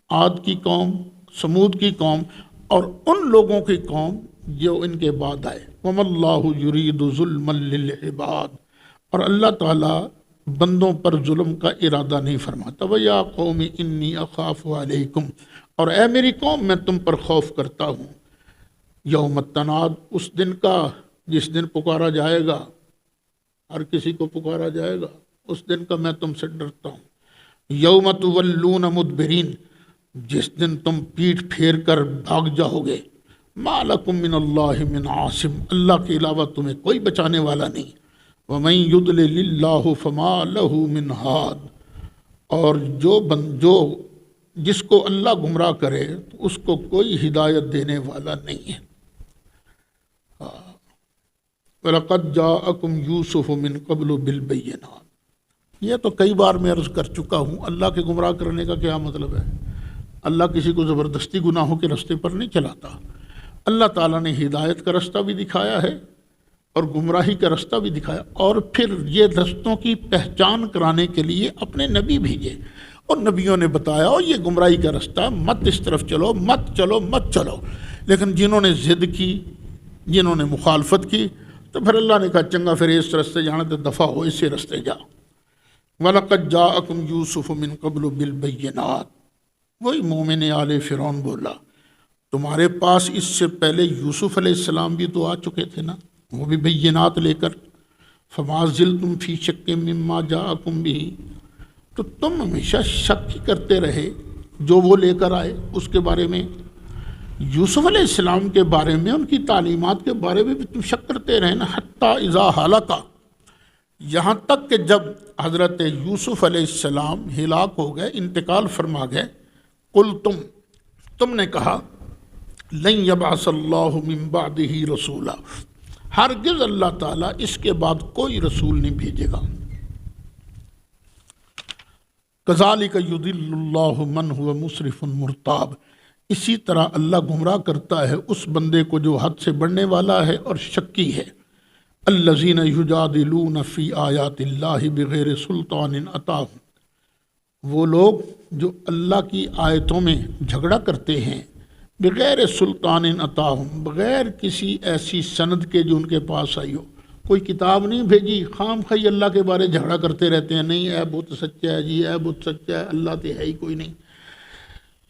عاد کی قوم، سمود کی قوم اور ان لوگوں کی قوم جو ان کے بعد آئے. وَمَا اللَّهُ يُرِيدُ ظُلْمًا لِلْعِبَادِ، اور اللہ تعالیٰ بندوں پر ظلم کا ارادہ نہیں فرماتا. وَيَا قَوْمِ إِنِّي أَخَافُ عَلَيْكُمْ، اور اے میری قوم میں تم پر خوف کرتا ہوں. یوم التناد، اس دن کا جس دن پکارا جائے گا، ہر کسی کو پکارا جائے گا، اس دن کا میں تم سے ڈرتا ہوں. یوم تولون مدبرین، جس دن تم پیٹھ پھیر کر بھاگ جاؤ گے. ما لکم من اللہ من عاصم، اللہ کے علاوہ تمہیں کوئی بچانے والا نہیں. ومن یضلل اللہ فما لہ من ہاد، اور جو جس کو اللہ گمراہ کرے اس کو کوئی ہدایت دینے والا نہیں ہے. وَلَقَدْ جَاءَكُمْ يُوسُفُ مِنْ قَبْلُ بِالْبَيِّنَاتِ، یہ تو کئی بار میں عرض کر چکا ہوں. اللہ کے گمراہ کرنے کا کیا مطلب ہے؟ اللہ کسی کو زبردستی گناہوں کے رستے پر نہیں چلاتا. اللہ تعالیٰ نے ہدایت کا رستہ بھی دکھایا ہے اور گمراہی کا رستہ بھی دکھایا، اور پھر یہ رستوں کی پہچان کرانے کے لیے اپنے نبی بھیجے، اور نبیوں نے بتایا اور یہ گمراہی کا رستہ، مت اس طرف چلو، مت چلو، مت چلو. لیکن جنہوں نے ضد کی، جنہوں نے مخالفت کی، تو پھر اللہ نے کہا چنگا پھر اس رستے جانا تو دفع ہو، اسی رستے جا. وَلَقَدْ جَاءَكُمْ يُوسُفُ مِنْ قَبْلُ بِالْبَيِّنَاتِ، وہی مومن آل فرعون بولا تمہارے پاس اس سے پہلے یوسف علیہ السلام بھی تو آ چکے تھے نا، وہ بھی بینات لے کر. فما زلتم فی شک مما جاءکم بہ، تو تم ہمیشہ شک ہی کرتے رہے جو وہ لے کر آئے اس کے بارے میں. یوسف علیہ السلام کے بارے میں، ان کی تعلیمات کے بارے میں بھی تم شک کرتے رہے نا. حتیٰ اذا ہلکا، یہاں تک کہ جب حضرت یوسف علیہ السلام ہلاک ہو گئے، انتقال فرما گئے. قلتم، تم نے کہا، لن یبعث اللہ من بعدہ رسولا، ہرگز اللہ تعالیٰ اس کے بعد کوئی رسول نہیں بھیجے گا. کذالک یضل اللہ من هو مسرف مرتاب، اسی طرح اللہ گمراہ کرتا ہے اس بندے کو جو حد سے بڑھنے والا ہے اور شکی ہے. الذین یجادلون فی آیات اللہ بغیر سلطان اتاہم، وہ لوگ جو اللہ کی آیتوں میں جھگڑا کرتے ہیں، بغیر سلطان اتاہم، بغیر کسی ایسی سند کے جو ان کے پاس آئی ہو. کوئی کتاب نہیں بھیجی، خام خواہ اللہ کے بارے جھگڑا کرتے رہتے ہیں. نہیں، اے بت سچا ہے جی، اے بت سچا ہے، اللہ تو ہے ہی کوئی نہیں.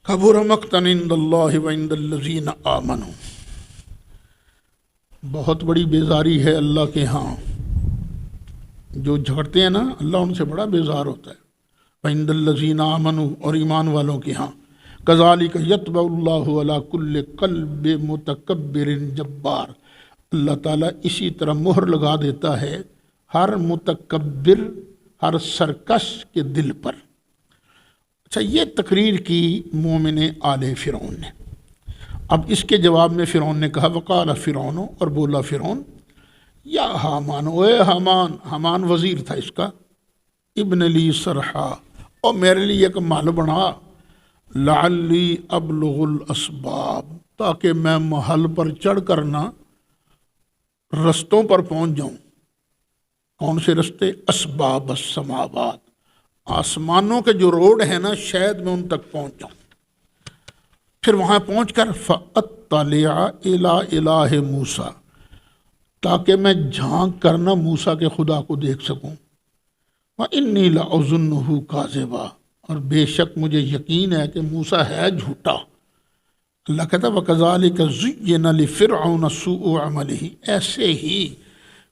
کبر مقتا عند اللہ وعند الذین آمنوا، بہت بڑی بیزاری ہے اللہ کے ہاں، جو جھگڑتے ہیں نا اللہ ان سے بڑا بیزار ہوتا ہے۔ وَعِندَ الَّذِينَ آمَنُوا، اور ایمان والوں کے ہاں، كَذَلِكَ يَطْبَعُ اللَّهُ عَلَى كُلِّ قَلْبِ مُتَكَبِّرٍ جَبَّارٍ، اللہ تعالیٰ اسی طرح مہر لگا دیتا ہے ہر متکبر، ہر سرکش کے دل پر۔ اچھا، یہ تقریر کی مومن آل فرعون نے۔ اب اس کے جواب میں فرعون نے کہا وقال فرعون، اور بولا فرعون، یا حامان، اے حامان، حامان وزیر تھا اس کا، ابن لی صرحا، اور میرے لیے ایک محل بنا، لعلی ابلغ الاسباب، تاکہ میں محل پر چڑھ کر نہ رستوں پر پہنچ جاؤں۔ کون سے رستے؟ اسباب السماوات، آسمانوں کے جو روڈ ہیں نا، شاید میں ان تک پہنچ جاؤں۔ پھر وہاں پہنچ کر فاطلع الی الہ موسیٰ، تاکہ میں جھانک کر نہ موسیٰ کے خدا کو دیکھ سکوں۔ وَإِنِّي لَأَظُنُّهُ كَاذِبًا، اور بے شک مجھے یقین ہے کہ موسیٰ ہے جھوٹا۔ اللہ کہتا ہے وَكَذَلِكَ زُيِّنَ لِفِرْعَوْنَ سُوءُ عَمَلِهِ، ایسے ہی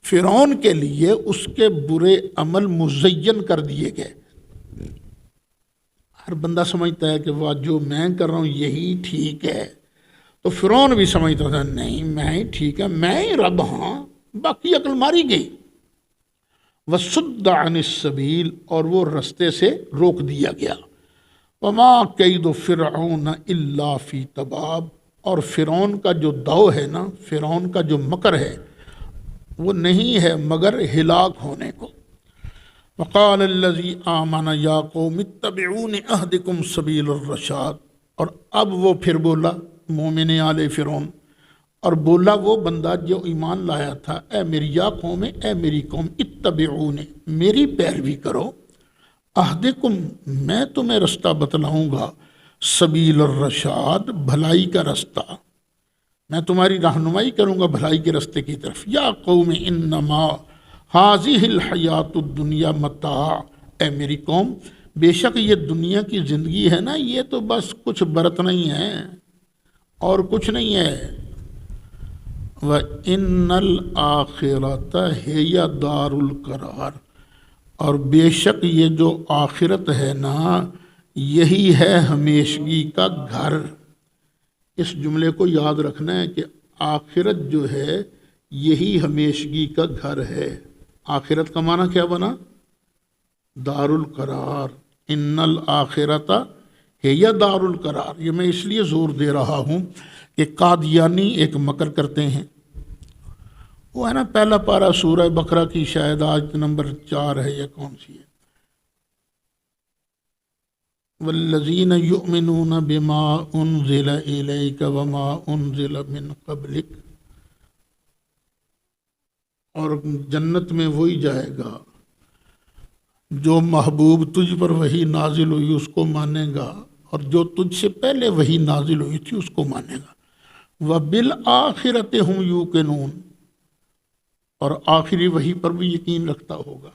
فرعون کے لیے اس کے برے عمل مزین کر دیے گئے۔ ہر بندہ سمجھتا ہے کہ وہ جو میں کر رہا ہوں یہی ٹھیک ہے، تو فرعون بھی سمجھتا تھا نہیں میں ہی ٹھیک ہے، میں ہی رب ہاں، باقی عقل ماری گئی۔ وَصُدَّ عَنِ السَّبِيلِ، اور وہ رستے سے روک دیا گیا۔ وَمَا كَيْدُ فِرْعَوْنَ إِلَّا فِي تَبَابٍ، اور فرعون کا جو دو ہے نا، فرعون کا جو مکر ہے وہ نہیں ہے مگر ہلاک ہونے کو۔ وقال الذی آمن یا قوم اتبعون اہدکم سبیل الرشاد، اور اب وہ پھر بولا مومن آل فرعون، اور بولا وہ بندہ جو ایمان لایا تھا، اے میری یا قوم، اے میری قوم، اتبعون، میری پیروی کرو، اہدکم، میں تمہیں رستہ بتلاؤں گا، سبیل الرشاد، بھلائی کا رستہ، میں تمہاری رہنمائی کروں گا بھلائی کے رستے کی طرف۔ یا قوم انما ھذہ الحیات الدنیا متاع، اے میری قوم، بے شک یہ دنیا کی زندگی ہے نا، یہ تو بس کچھ برت نہیں ہے اور کچھ نہیں ہے۔ وَإِنَّ الْآخِرَةَ ہِیَ دَارُ الْقَرَارِ، اور بے شک یہ جو آخرت ہے نا، یہی ہے ہمیشگی کا گھر۔ اس جملے کو یاد رکھنا ہے کہ آخرت جو ہے یہی ہمیشگی کا گھر ہے۔ آخرت کا معنی کیا بنا؟ دار القرار۔ ان الآخرت ہی دار القرار۔ یہ میں اس لیے زور دے رہا ہوں کہ قادیانی ایک مکر کرتے ہیں، وہ ہے نا پہلا پارہ سورہ بقرہ کی شاید آیت نمبر 4 ہے یا کون سی ہے، والذین یؤمنون بما انزل الیک وما انزل من قبلک، اور جنت میں وہی جائے گا جو محبوب تجھ پر وہی نازل ہوئی اس کو مانے گا، اور جو تجھ سے پہلے وہی نازل ہوئی تھی اس کو مانے گا۔ وبالآخرۃ ہم یوقنون، اور آخری وحی پر بھی یقین رکھتا ہوگا۔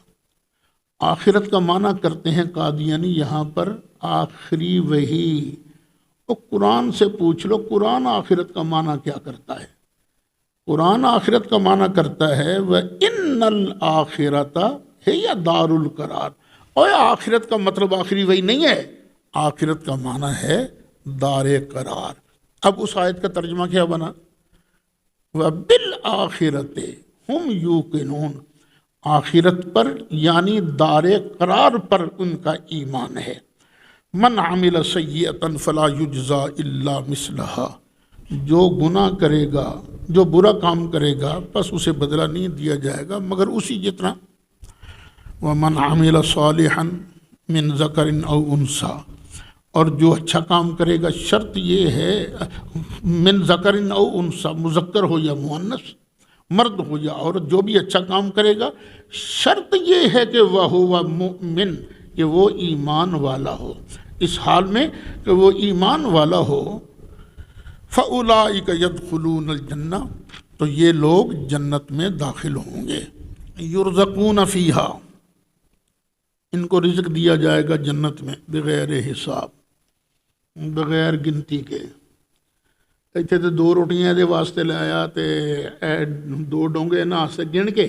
آخرت کا معنی کرتے ہیں قادیانی یہاں پر آخری وحی۔ وہ قرآن سے پوچھ لو، قرآن آخرت کا معنی کیا کرتا ہے؟ قرآن آخرت کا معنی کرتا ہے وَإِنَّ الْآخِرَةَ ہِیَ دَارُ الْقَرَارِ، اور آخرت کا مطلب آخری وحی نہیں ہے، آخرت کا معنی ہے دار قرار۔ اب اس آیت کا ترجمہ کیا بنا؟ وَبِالْآخِرَةِ ہم یوقنون، آخرت پر یعنی دار قرار پر ان کا ایمان ہے۔ من عمل سیئۃ فلا یجزا الا مثلھا، جو گناہ کرے گا، جو برا کام کرے گا بس اسے بدلہ نہیں دیا جائے گا مگر اسی جتنا۔ ومن عمل صالحا من ذکر او انثی، اور جو اچھا کام کرے گا، شرط یہ ہے من ذکر او انثی، مذکر ہو یا مؤنث، مرد ہو یا عورت، جو بھی اچھا کام کرے گا شرط یہ ہے کہ وَهُوَ مُؤْمِن، کہ وہ ایمان والا ہو۔ اس حال میں کہ وہ ایمان والا ہو، فَأُولَٰئِكَ يَدْخُلُونَ الْجَنَّةَ، تو یہ لوگ جنت میں داخل ہوں گے۔ يُرْزَقُونَ فِيهَا، ان کو رزق دیا جائے گا جنت میں بغیر حساب، بغیر گنتی کے، ਇੱਥੇ ਤੇ 2 ਰੋਟੀਆਂ ਇਹਦੇ ਵਾਸਤੇ ਲਾਇਆ ਤੇ ਇਹ 2 ਡੋਂਗੇ ਇਹਨਾਂ ਵਾਸਤੇ ਗਿਣ ਕੇ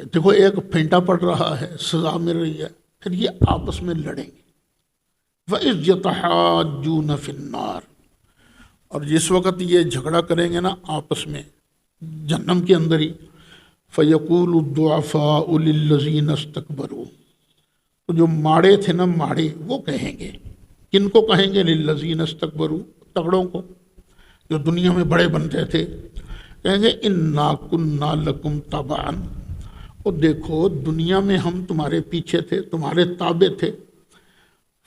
کہ دیکھو ایک پھینٹا پڑ رہا ہے، سزا مل رہی ہے، پھر یہ آپس میں لڑیں گے۔ وَإِذْ يَتَحَاجُّونَ فِي النَّارِ، اور جس وقت یہ جھگڑا کریں گے نا آپس میں جہنم کے اندر ہی، فَيَقُولُ الضُّعَفَاءُ لِلَّذِينَ اسْتَكْبَرُوا، تو جو ماڑے تھے نا ماڑے، وہ کہیں گے، کن کو کہیں گے؟ لِلَّذِينَ اسْتَكْبَرُوا، تگڑوں کو جو دنیا میں بڑے بنتے تھے، کہیں گے اِنَّا كُنَّا لَكُمْ تَبَعًا، اور دیکھو دنیا میں ہم تمہارے پیچھے تھے، تمہارے تابع تھے،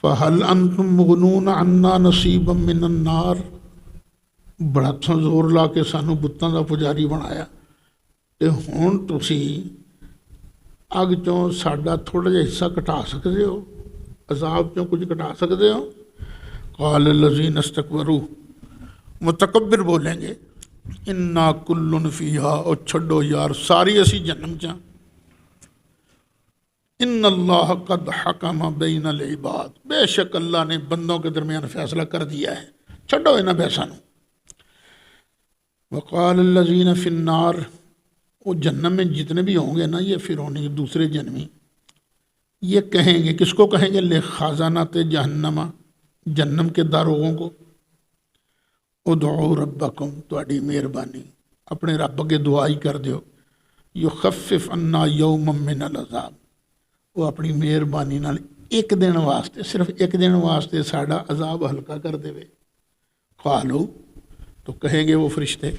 فَهَلْ أَنْتُمْ مُغْنُونَ عَنَّا نَصِيبًا مِّنَ النَّارِ، بڑا تھا زور لا کے سانو بتاں دا پجاری بنایا، تے ہن تسی اگ چوں ساڈا تھوڑا جہا حصہ کٹا سکتے ہو، عذاب چوں کچھ کٹا سکتے ہو؟ قال الذین استکبروا، متکبر بولیں گے انا کل فیہا، اور چھڈو یار ساری اسی جہنم چاں، ان اللہ قد حکم بین العباد، بے شک اللہ نے بندوں کے درمیان فیصلہ کر دیا ہے، چھڈو انہاں بحثاں نوں۔ وقال الذین فی النار، وہ جہنم میں جتنے بھی ہوں گے نا یہ فرعونی دوسرے جہنمی، یہ کہیں گے، کس کو کہیں گے؟ لخازنۃ جہنم، جہنم کے داروغوں کو، ادعوا ربکم، تہاڈی مہربانی اپنے رب کے دعائی کر دیو، یخفف عنا یوما من العذاب، وہ اپنی مہربانی نال ایک دن واسطے، صرف ایک دن واسطے ساڈا عذاب ہلکا کر دے۔ قالو، تو کہیں گے وہ فرشتے،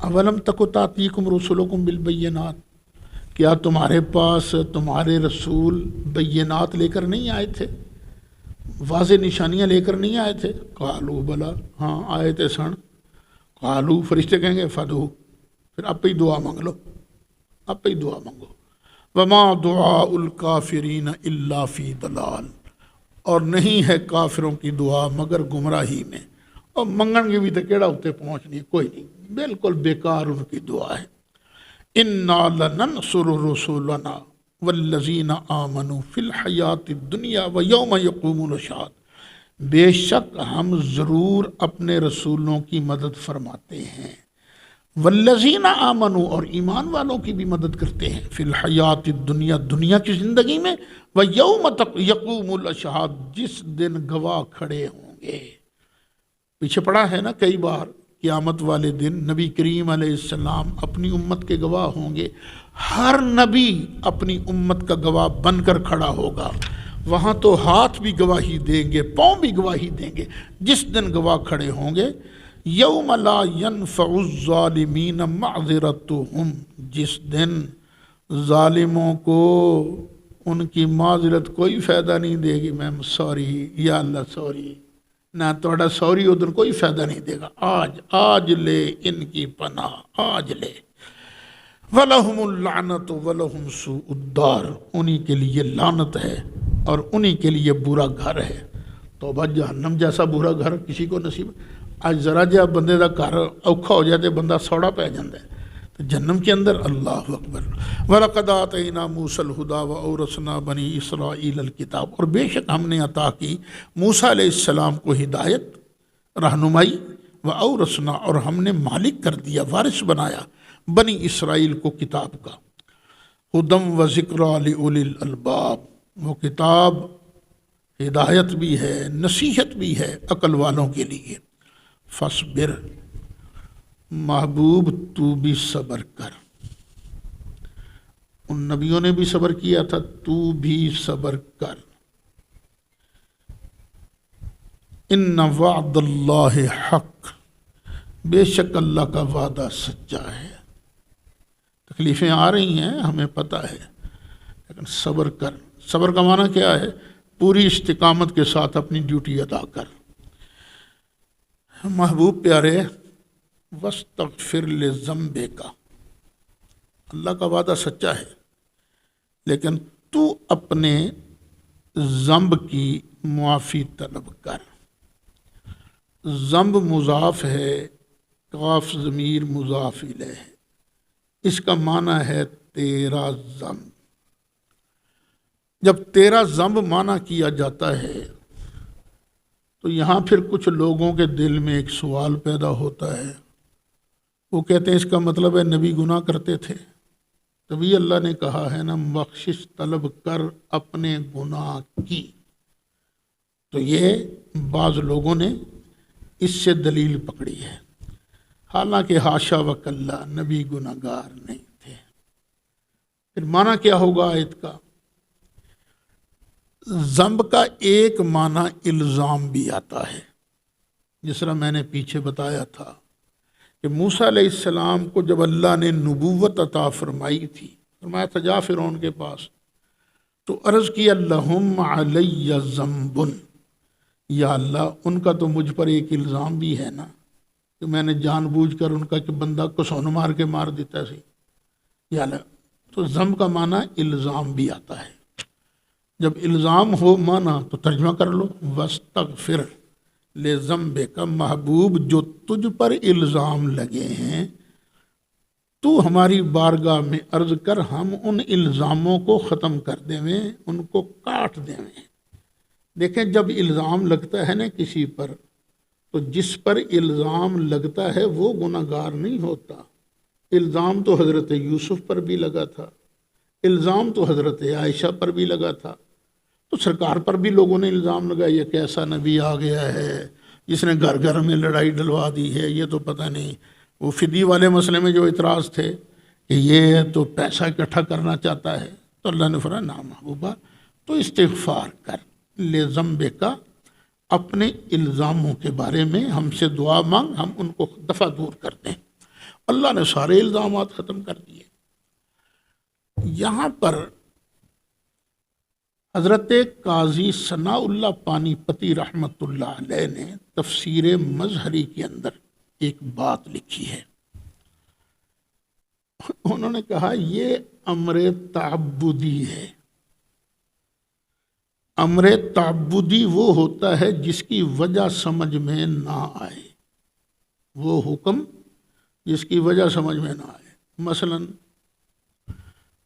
اولم تک تاتیکم رسلکم بالبینات، کیا تمہارے پاس تمہارے رسول بینات لے کر نہیں آئے تھے، واضح نشانیاں لے کر نہیں آئے تھے؟ قالو بلا، ہاں آئے تھے سن۔ قالو، فرشتے کہیں گے فدعو، پھر آپ ہی دعا مانگ لو، آپ ہی دعا مانگو۔ وما دعاء الکافرین الا فی ضلال، اور نہیں ہے کافروں کی دعا مگر گمراہی میں، اور منگن کی بھی تو کیڑا ہوتے پہنچنی، کوئی نہیں، بالکل بیکار ان کی دعا ہے۔ انا لننصر رسولنا والذین آمنوا فی الحیات الدنیا ویوم یقوم الاشہاد، بے شک ہم ضرور اپنے رسولوں کی مدد فرماتے ہیں، والذین آمنوا، اور ایمان والوں کی بھی مدد کرتے ہیں، فی الحیات الدنیا، دنیا کی زندگی میں، ویوم یقوم الاشہاد، جس دن گواہ کھڑے ہوں گے۔ پیچھے پڑا ہے نا کئی بار، قیامت والے دن نبی کریم علیہ السلام اپنی امت کے گواہ ہوں گے، ہر نبی اپنی امت کا گواہ بن کر کھڑا ہوگا، وہاں تو ہاتھ بھی گواہی دیں گے، پاؤں بھی گواہی دیں گے، جس دن گواہ کھڑے ہوں گے۔ یوم لا ینفع الظالمین معذرتہم، جس دن ظالموں کو ان کی معذرت کوئی فائدہ نہیں دے گی، میم سوری یا اللہ سوری، نہ توڑا سوری ادھر کوئی فائدہ نہیں دے گا، آج لے ان کی پناہ، آج لے۔ وَلَهُمُ اللَّعْنَةُ وَلَهُمْ سُوءُ الدَّارِ، انہی کے لیے لعنت ہے اور انہی کے لیے برا گھر ہے۔ توبہ، جہنم جیسا برا گھر کسی کو نصیب؟ آج ذرا جہا بندے دا گھر اوکھا ہو جائے تو بندہ سوڑا پہ جاندہ ہے، تو جہنم کے اندر اللہ اکبر۔ وَلَقَدْ آتَيْنَا مُوسَى الْهُدَىٰ وَأَوْرَثْنَا بَنِي إِسْرَائِيلَ الْكِتَابَ، اور بے شک ہم نے عطا کی موسیٰ علیہ السلام کو ہدایت، رہنمائی، وَأَوْرَثْنَا، اور ہم نے مالک کر دیا، وارث بنایا بنی اسرائیل کو کتاب کا، ہدم و ذکر لأولی الالباب، وہ کتاب ہدایت بھی ہے، نصیحت بھی ہے عقل والوں کے لیے۔ فاصبر، محبوب تو بھی صبر کر، ان نبیوں نے بھی صبر کیا تھا، تو بھی صبر کر۔ ان وعد اللہ حق، بے شک اللہ کا وعدہ سچا ہے۔ تکلیفیں آ رہی ہیں ہمیں پتہ ہے، لیکن صبر کر۔ صبر کا معنی کیا ہے؟ پوری استقامت کے ساتھ اپنی ڈیوٹی ادا کر۔ محبوب پیارے، وَاسْتَغْفِرْ لِذَنبِكَ، اللہ کا وعدہ سچا ہے، لیکن تو اپنے ذنب کی معافی طلب کر۔ ذنب مضاف ہے، قاف ضمیر مضاف الیہ ہے، اس کا معنی ہے تیرا ذنب۔ جب تیرا ذنب معنی کیا جاتا ہے تو یہاں پھر کچھ لوگوں کے دل میں ایک سوال پیدا ہوتا ہے، وہ کہتے ہیں اس کا مطلب ہے نبی گناہ کرتے تھے؟ تبھی اللہ نے کہا ہے نا بخشش طلب کر اپنے گناہ کی. تو یہ بعض لوگوں نے اس سے دلیل پکڑی ہے، حالانکہ حاشا وکلا نبی گناہ گار نہیں تھے. پھر معنی کیا ہوگا آیت کا؟ ذنب کا ایک معنی الزام بھی آتا ہے، جس طرح میں نے پیچھے بتایا تھا کہ موسیٰ علیہ السلام کو جب اللہ نے نبوت عطا فرمائی تھی، فرمایا تھا جا فرعون کے پاس، تو عرض کی اللہم علی ذنب، یا اللہ ان کا تو مجھ پر ایک الزام بھی ہے نا کہ میں نے جان بوجھ کر ان کا کہ بندہ کو سون مار کے مار دیتا سی، یا اللہ. تو ذنب کا معنی الزام بھی آتا ہے. جب الزام ہو معنی تو ترجمہ کر لو وَاسْتَغْفِرْ لِذَنبِكَ، محبوب جو تجھ پر الزام لگے ہیں تو ہماری بارگاہ میں عرض کر، ہم ان الزاموں کو ختم کر دیں، ان کو کاٹ دیں. دیکھیں جب الزام لگتا ہے نا کسی پر، تو جس پر الزام لگتا ہے وہ گناہ گار نہیں ہوتا. الزام تو حضرت یوسف پر بھی لگا تھا، الزام تو حضرت عائشہ پر بھی لگا تھا، تو سرکار پر بھی لوگوں نے الزام لگایا یہ کیسا نبی آ گیا ہے جس نے گھر گھر میں لڑائی ڈلوا دی ہے، یہ تو پتہ نہیں. وہ فدی والے مسئلے میں جو اعتراض تھے کہ یہ تو پیسہ اکٹھا کرنا چاہتا ہے، تو اللہ نے فرمایا نا محبوبہ تو استغفار کر لذنبک، اپنے الزاموں کے بارے میں ہم سے دعا مانگ، ہم ان کو دفع دور کر دیں. اللہ نے سارے الزامات ختم کر دیے. یہاں پر حضرت قاضی ثناء اللہ پانی پتی رحمۃ اللہ علیہ نے تفسیر مظہری کے اندر ایک بات لکھی ہے. انہوں نے کہا یہ امر تعبدی ہے. امر تعبدی وہ ہوتا ہے جس کی وجہ سمجھ میں نہ آئے، وہ حکم جس کی وجہ سمجھ میں نہ آئے. مثلا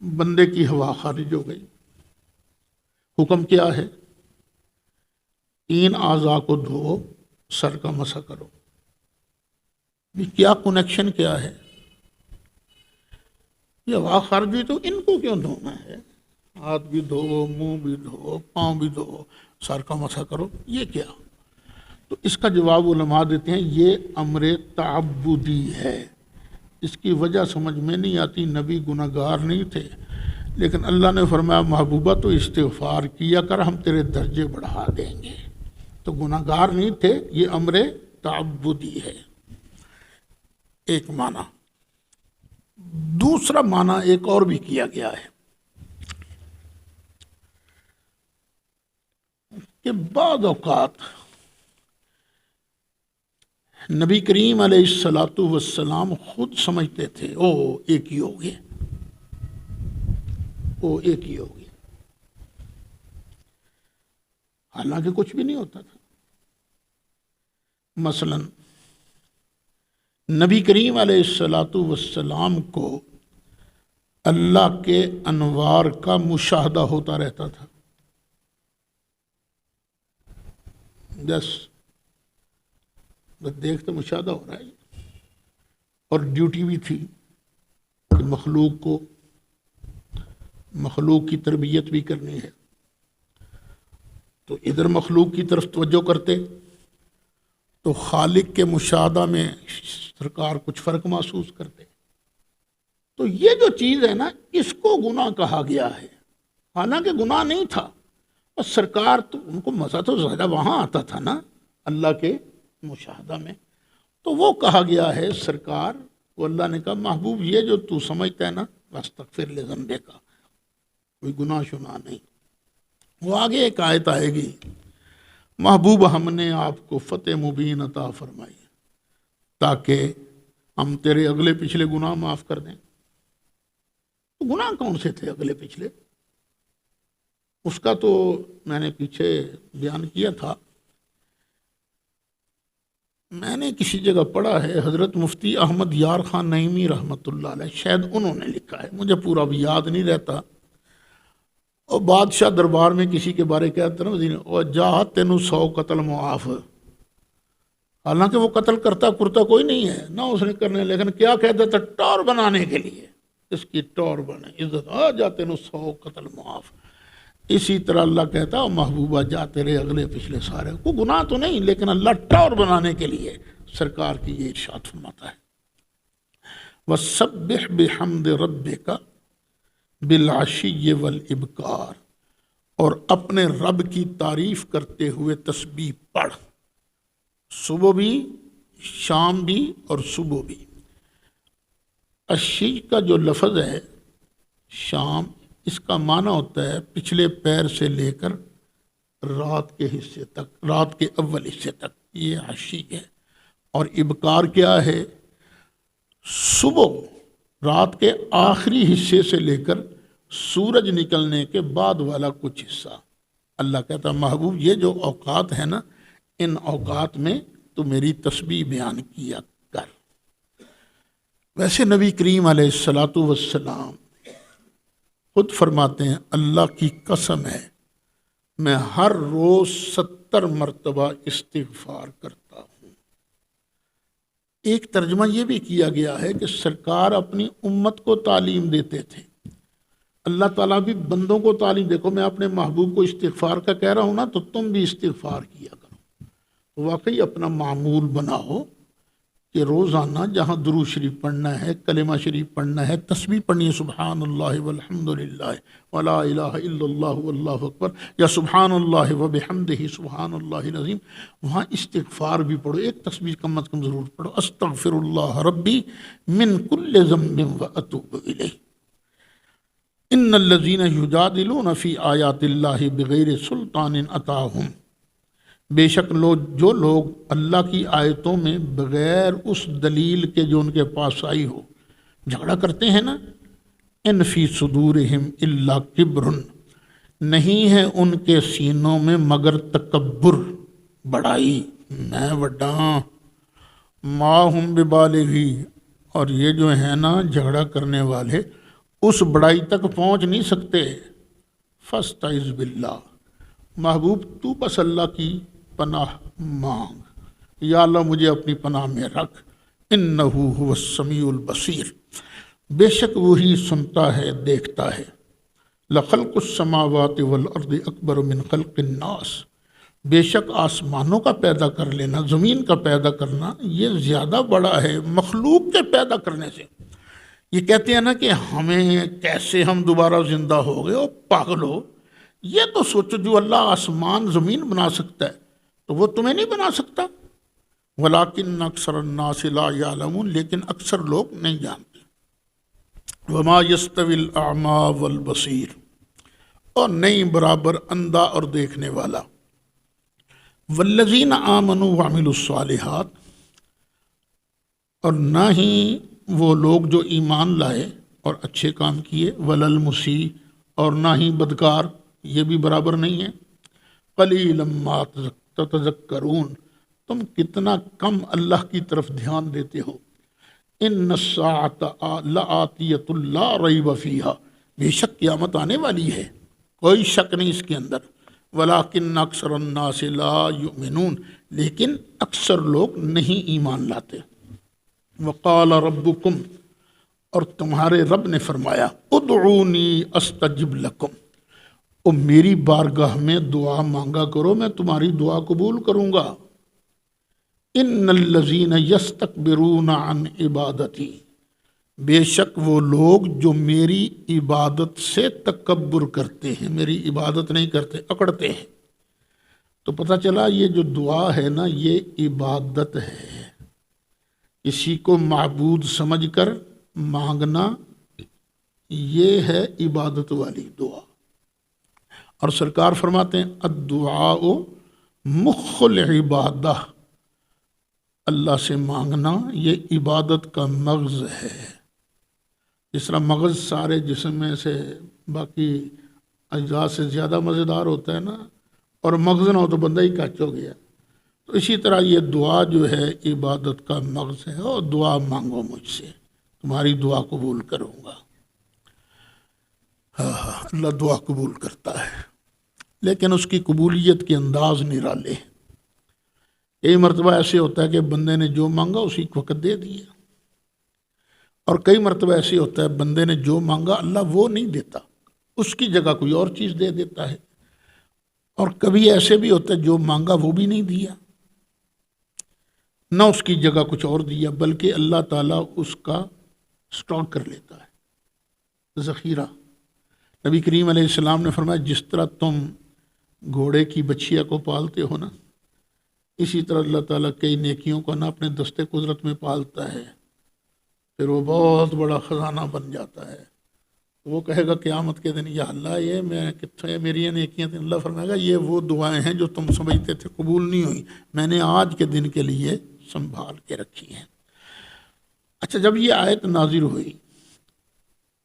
بندے کی ہوا خارج ہو گئی، حکم کیا ہے؟ 3 اعضاء کو دھو، سر کا مسح کرو. کیا کنیکشن کیا ہے؟ یہ ہوا خارج ہوئی تو ان کو کیوں دھونا ہے؟ ہاتھ بھی دھو، منہ بھی دھو، پاؤں بھی دھو، سر کا مسح کرو، یہ کیا؟ تو اس کا جواب علماء دیتے ہیں یہ امر تعبدی ہے، اس کی وجہ سمجھ میں نہیں آتی. نبی گناہ گار نہیں تھے، لیکن اللہ نے فرمایا محبوبہ تو استغفار کیا کر، ہم تیرے درجے بڑھا دیں گے. تو گناہ گار نہیں تھے، یہ امر تعبدی ہے. ایک معنی. دوسرا معنی ایک اور بھی کیا گیا ہے کہ بعض اوقات نبی کریم علیہ السلام خود سمجھتے تھے او ایک ہی ہو گئے، وہ ایک ہی ہو گیا، حالانکہ کچھ بھی نہیں ہوتا تھا. مثلا نبی کریم علیہ السلام کو اللہ کے انوار کا مشاہدہ ہوتا رہتا تھا. بس دیکھتے مشاہدہ ہو رہا ہے، اور ڈیوٹی بھی تھی کہ مخلوق کی تربیت بھی کرنی ہے. تو ادھر مخلوق کی طرف توجہ کرتے تو خالق کے مشاہدہ میں سرکار کچھ فرق محسوس کرتے. تو یہ جو چیز ہے نا، اس کو گناہ کہا گیا ہے، حالانکہ گناہ نہیں تھا. اور سرکار تو ان کو مزہ تو زیادہ وہاں آتا تھا نا اللہ کے مشاہدہ میں. تو وہ کہا گیا ہے سرکار کو، اللہ نے کہا محبوب یہ جو تو سمجھتا ہے نا واستغفر لذنبک، کوئی گناہ شناہ نہیں. وہ آگے ایک آیت آئے گی محبوب ہم نے آپ کو فتح مبین عطا فرمائی تاکہ ہم تیرے اگلے پچھلے گناہ معاف کر دیں. تو گناہ کون سے تھے اگلے پچھلے؟ اس کا تو میں نے پیچھے بیان کیا تھا. میں نے کسی جگہ پڑھا ہے حضرت مفتی احمد یار خان نعیمی رحمۃ اللہ علیہ، شاید انہوں نے لکھا ہے، مجھے پورا بھی یاد نہیں رہتا. اور بادشاہ دربار میں کسی کے بارے کہتے نا اور جا تینوں 100 قتل معاف، حالانکہ وہ قتل کرتا کرتا کوئی نہیں ہے نہ اس نے کرنے، لیکن کیا کہتا تھا ٹور بنانے کے لیے اس کی ٹور بنے، عزت آ جاتے نو 100 قتل معاف۔ اسی طرح اللہ کہتا ہے محبوبہ جاتے رہے اگلے پچھلے سارے، کوئی گناہ تو نہیں، لیکن اللہ ٹور بنانے کے لیے سرکار کی یہ ارشاد فرماتا ہے وَسَبِّحْ بِحَمْدِ رَبِّكَ بِالْعَشِيِّ وَالْإِبْكَارِ، اور اپنے رب کی تعریف کرتے ہوئے تسبیح پڑھ، صبح بھی، شام بھی اور صبح بھی۔ عشی کا جو لفظ ہے شام، اس کا معنی ہوتا ہے پچھلے پیر سے لے کر رات کے حصے تک، رات کے اول حصے تک، یہ عشی ہے۔ اور ابکار کیا ہے؟ صبح، رات کے آخری حصے سے لے کر سورج نکلنے کے بعد والا کچھ حصہ۔ اللہ کہتا محبوب یہ جو اوقات ہے نا، ان اوقات میں تو میری تسبیح بیان کیا کر۔ ویسے نبی کریم علیہ السلام خود فرماتے ہیں اللہ کی قسم ہے میں ہر روز 70 مرتبہ استغفار کرتا ہوں۔ ایک ترجمہ یہ بھی کیا گیا ہے کہ سرکار اپنی امت کو تعلیم دیتے تھے، اللہ تعالیٰ بھی بندوں کو تعلیم، دیکھو میں اپنے محبوب کو استغفار کا کہہ رہا ہوں نا، تو تم بھی استغفار کیا کرو۔ واقعی اپنا معمول بناؤ کہ روزانہ جہاں درود شریف پڑھنا ہے، کلمہ شریف پڑھنا ہے، تسبیح پڑھنی ہے، سبحان اللہ والحمد للہ ولا الہ الا اللہ واللہ اکبر، یا سبحان اللہ وبحمدہ سبحان اللہ العظیم، وہاں استغفار بھی پڑھو، ایک تسبیح کم از کم ضرور پڑھو، استغفر اللہ ربی من کل ذنب واتوب الیہ۔ ان الذین یجادلون فی آیات اللہ بغیر سلطان اتاہم، بے شک جو لوگ اللہ کی آیتوں میں بغیر اس دلیل کے جو ان کے پاس آئی ہو جھگڑا کرتے ہیں نا، ان فی صدورہم الا کبر، نہیں ہے ان کے سینوں میں مگر تکبر، بڑائی، میں وڈا، ما ہم ببالغی، اور یہ جو ہے نا جھگڑا کرنے والے اس بڑائی تک پہنچ نہیں سکتے۔ فاستعذ باللہ، محبوب تو بس اللہ کی پناہ مانگ، یا اللہ مجھے اپنی پناہ میں رکھ، انہ هو السمیع البصیر، بے شک وہی سنتا ہے دیکھتا ہے۔ لخلق السماوات والارض اکبر من خلق الناس، بے شک آسمانوں کا پیدا کر لینا، زمین کا پیدا کرنا، یہ زیادہ بڑا ہے مخلوق کے پیدا کرنے سے۔ یہ کہتے ہیں نا کہ ہمیں کیسے ہم دوبارہ زندہ ہو گئے، او پاگل ہو، یہ تو سوچو جو اللہ آسمان زمین بنا سکتا ہے تو وہ تمہیں نہیں بنا سکتا۔ ولیکن اکثر الناس لا یعلمون، لیکن اکثر لوگ نہیں جانتے۔ وما یستوی الاعمی والبصیر، اور نہیں برابر اندھا اور دیکھنے والا۔ والذین آمنوا وعملوا الصالحات، اور نہ ہی وہ لوگ جو ایمان لائے اور اچھے کام کیے، وللمسیء، اور نہ ہی بدکار، یہ بھی برابر نہیں ہے۔ قلیلا ما تتذکرون، تم کتنا کم اللہ کی طرف دھیان دیتے ہو۔ ان الساعۃ لآتیۃ لا ریب فیہا، بے شک قیامت آنے والی ہے، کوئی شک نہیں اس کے اندر۔ ولیکن اکثر الناس لا یؤمنون، لیکن اکثر لوگ نہیں ایمان لاتے۔ وقال ربکم، اور تمہارے رب نے فرمایا، ادعونی استجب لکم، اور میری بارگاہ میں دعا مانگا کرو، میں تمہاری دعا قبول کروں گا۔ ان الذین یستکبرون عن عبادتی، بے شک وہ لوگ جو میری عبادت سے تکبر کرتے ہیں، میری عبادت نہیں کرتے، اکڑتے ہیں۔ تو پتہ چلا یہ جو دعا ہے نا یہ عبادت ہے، کسی کو معبود سمجھ کر مانگنا، یہ ہے عبادت والی دعا۔ اور سرکار فرماتے ہیں الدعاء مخ العبادہ، اللہ سے مانگنا یہ عبادت کا مغز ہے۔ جس طرح مغز سارے جسم میں سے باقی اجزاء سے زیادہ مزیدار ہوتا ہے نا، اور مغز نہ ہو تو بندہ ہی کچ ہو گیا، تو اسی طرح یہ دعا جو ہے عبادت کا مغز ہے۔ اور دعا مانگو مجھ سے، تمہاری دعا قبول کروں گا۔ اللہ دعا قبول کرتا ہے، لیکن اس کی قبولیت کے انداز نرالے۔ کئی مرتبہ ایسے ہوتا ہے کہ بندے نے جو مانگا اسی وقت دے دیا، اور کئی مرتبہ ایسے ہوتا ہے بندے نے جو مانگا اللہ وہ نہیں دیتا، اس کی جگہ کوئی اور چیز دے دیتا ہے، اور کبھی ایسے بھی ہوتا ہے جو مانگا وہ بھی نہیں دیا، نہ اس کی جگہ کچھ اور دیا، بلکہ اللہ تعالیٰ اس کا سٹاک کر لیتا ہے، ذخیرہ۔ نبی کریم علیہ السلام نے فرمایا جس طرح تم گھوڑے کی بچھیا کو پالتے ہو نا، اسی طرح اللہ تعالیٰ کئی نیکیوں کو نہ اپنے دستے قدرت میں پالتا ہے، پھر وہ بہت بڑا خزانہ بن جاتا ہے۔ وہ کہے گا قیامت کے دن یا اللہ یہ میں کتنے میری نیکیاں تھیں، اللہ فرمائے گا یہ وہ دعائیں ہیں جو تم سمجھتے تھے قبول نہیں ہوئی، میں نے آج کے دن کے لیے سنبھال کے رکھی ہیں۔ اچھا، جب یہ آیت نازل ہوئی،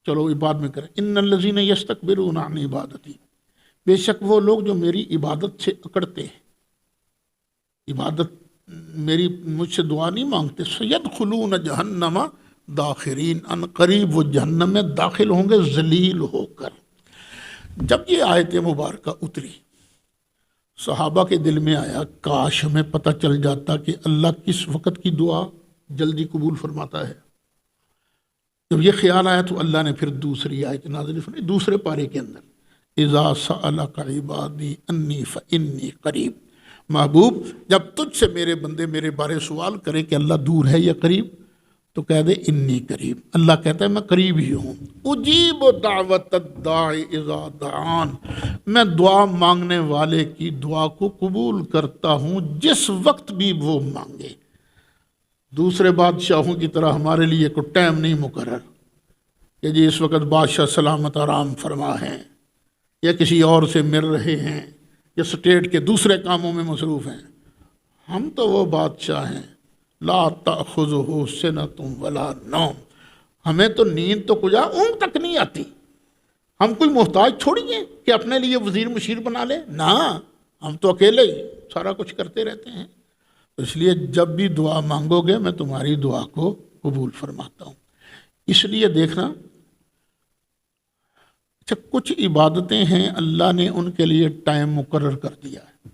چلو یہ بعد میں کریں، ان الذین یستکبرون عن عبادتی، بے شک وہ لوگ جو میری عبادت سے اکڑتے ہیں، عبادت میری مجھ سے دعا نہیں مانگتے، سیدخلون جہنم داخرین، ان قریب وہ جہنم میں داخل ہوں گے ذلیل ہو کر۔ جب یہ آیت مبارکہ اتری، صحابہ کے دل میں آیا کاش ہمیں پتہ چل جاتا کہ اللہ کس وقت کی دعا جلدی قبول فرماتا ہے۔ جب یہ خیال آیا تو اللہ نے پھر دوسری آیت نازل فرمائی دوسرے پارے کے اندر، اذا سألک عبادی انی فانی قریب، محبوب جب تجھ سے میرے بندے میرے بارے سوال کریں کہ اللہ دور ہے یا قریب، تو کہہ دے انی قریب، اللہ کہتا ہے میں قریب ہی ہوں، اجیب دعوت الداعی اذا دعان، میں دعا مانگنے والے کی دعا کو قبول کرتا ہوں جس وقت بھی وہ مانگے۔ دوسرے بادشاہوں کی طرح ہمارے لیے کوئی ٹائم نہیں مقرر کہ جی اس وقت بادشاہ سلامت آرام فرما ہیں یا کسی اور سے مل رہے ہیں یا اسٹیٹ کے دوسرے کاموں میں مصروف ہیں۔ ہم تو وہ بادشاہ ہیں لا تأخذہ سنۃ ولا نوم، ہمیں تو نیند تو کجا اونگ تک نہیں آتی، ہم کوئی محتاج چھوڑیے کہ اپنے لیے وزیر مشیر بنا لے، نہ ہم تو اکیلے ہی سارا کچھ کرتے رہتے ہیں۔ اس لیے جب بھی دعا مانگو گے میں تمہاری دعا کو قبول فرماتا ہوں۔ اس لیے دیکھنا، اچھا کچھ عبادتیں ہیں اللہ نے ان کے لیے ٹائم مقرر کر دیا ہے،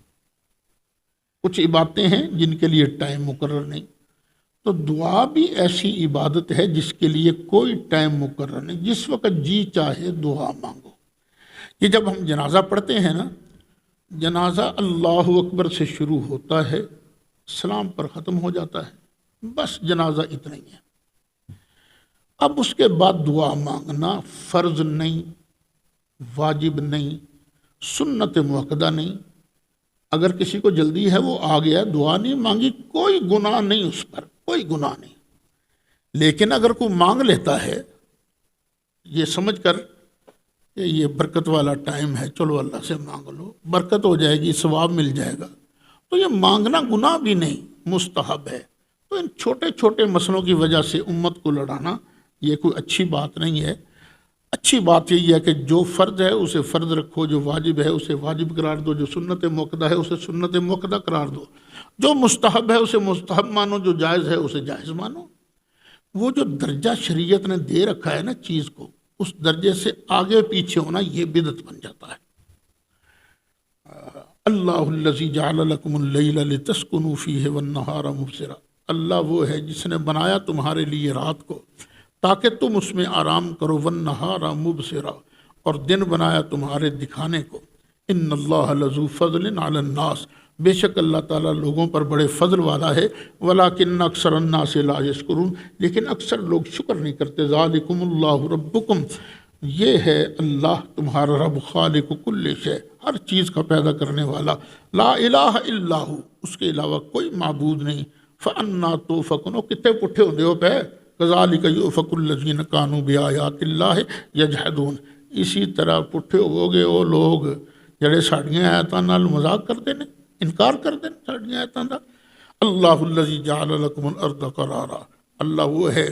کچھ عبادتیں ہیں جن کے لیے ٹائم مقرر نہیں، تو دعا بھی ایسی عبادت ہے جس کے لیے کوئی ٹائم مقرر نہیں، جس وقت جی چاہے دعا مانگو۔ یہ جب ہم جنازہ پڑھتے ہیں نا، جنازہ اللہ اکبر سے شروع ہوتا ہے، سلام پر ختم ہو جاتا ہے، بس جنازہ اتنا ہی ہے۔ اب اس کے بعد دعا مانگنا فرض نہیں، واجب نہیں، سنت مؤکدہ نہیں۔ اگر کسی کو جلدی ہے وہ آ گیا، دعا نہیں مانگی، کوئی گناہ نہیں اس پر، کوئی گناہ نہیں۔ لیکن اگر کوئی مانگ لیتا ہے یہ سمجھ کر کہ یہ برکت والا ٹائم ہے، چلو اللہ سے مانگ لو، برکت ہو جائے گی، ثواب مل جائے گا، تو یہ مانگنا گناہ بھی نہیں، مستحب ہے۔ تو ان چھوٹے چھوٹے مسئلوں کی وجہ سے امت کو لڑانا یہ کوئی اچھی بات نہیں ہے۔ اچھی بات یہی ہے کہ جو فرض ہے اسے فرض رکھو، جو واجب ہے اسے واجب قرار دو، جو سنت موقدہ ہے اسے سنت موقدہ قرار دو، جو مستحب ہے اسے مستحب مانو، جو جائز ہے اسے جائز مانو۔ وہ جو درجہ شریعت نے دے رکھا ہے نا چیز کو، اس درجے سے آگے پیچھے ہونا یہ بدعت بن جاتا ہے۔ اللہ الذی جعل لکم اللیل لتسکنوا فیہ والنہار مبصرا، اللہ وہ ہے جس نے بنایا تمہارے لیے رات کو تاکہ تم اس میں آرام کرو، والنہار مبصرا، اور دن بنایا تمہارے دکھانے کو۔ ان اللہ لذو فضل علی الناس، بے شک اللہ تعالیٰ لوگوں پر بڑے فضل والا ہے، ولیکن اکثر الناس لا یشکرون، لیکن اکثر لوگ شکر نہیں کرتے۔ ذالکم اللہ ربکم، یہ ہے اللہ تمہارا رب، خالق کل شے، ہر چیز کا پیدا کرنے والا، لا الہ الا ہو، اس کے علاوہ کوئی معبود نہیں۔ فانا توفکون، کتے پٹھے ہوندے ہو پہ، کذالک یؤفک الذین کانوا بآیات اللہ یجحدون، اسی طرح پٹھے ہو گے وہ لوگ جڑے ساڈیاں آیاتاں نال مذاق کرتے ہیں، انکار کرتے ہیں ساڈیاں آیاتاں دا۔ اللہ الذی جعل لکم الارض قرارا، اللہ وہ ہے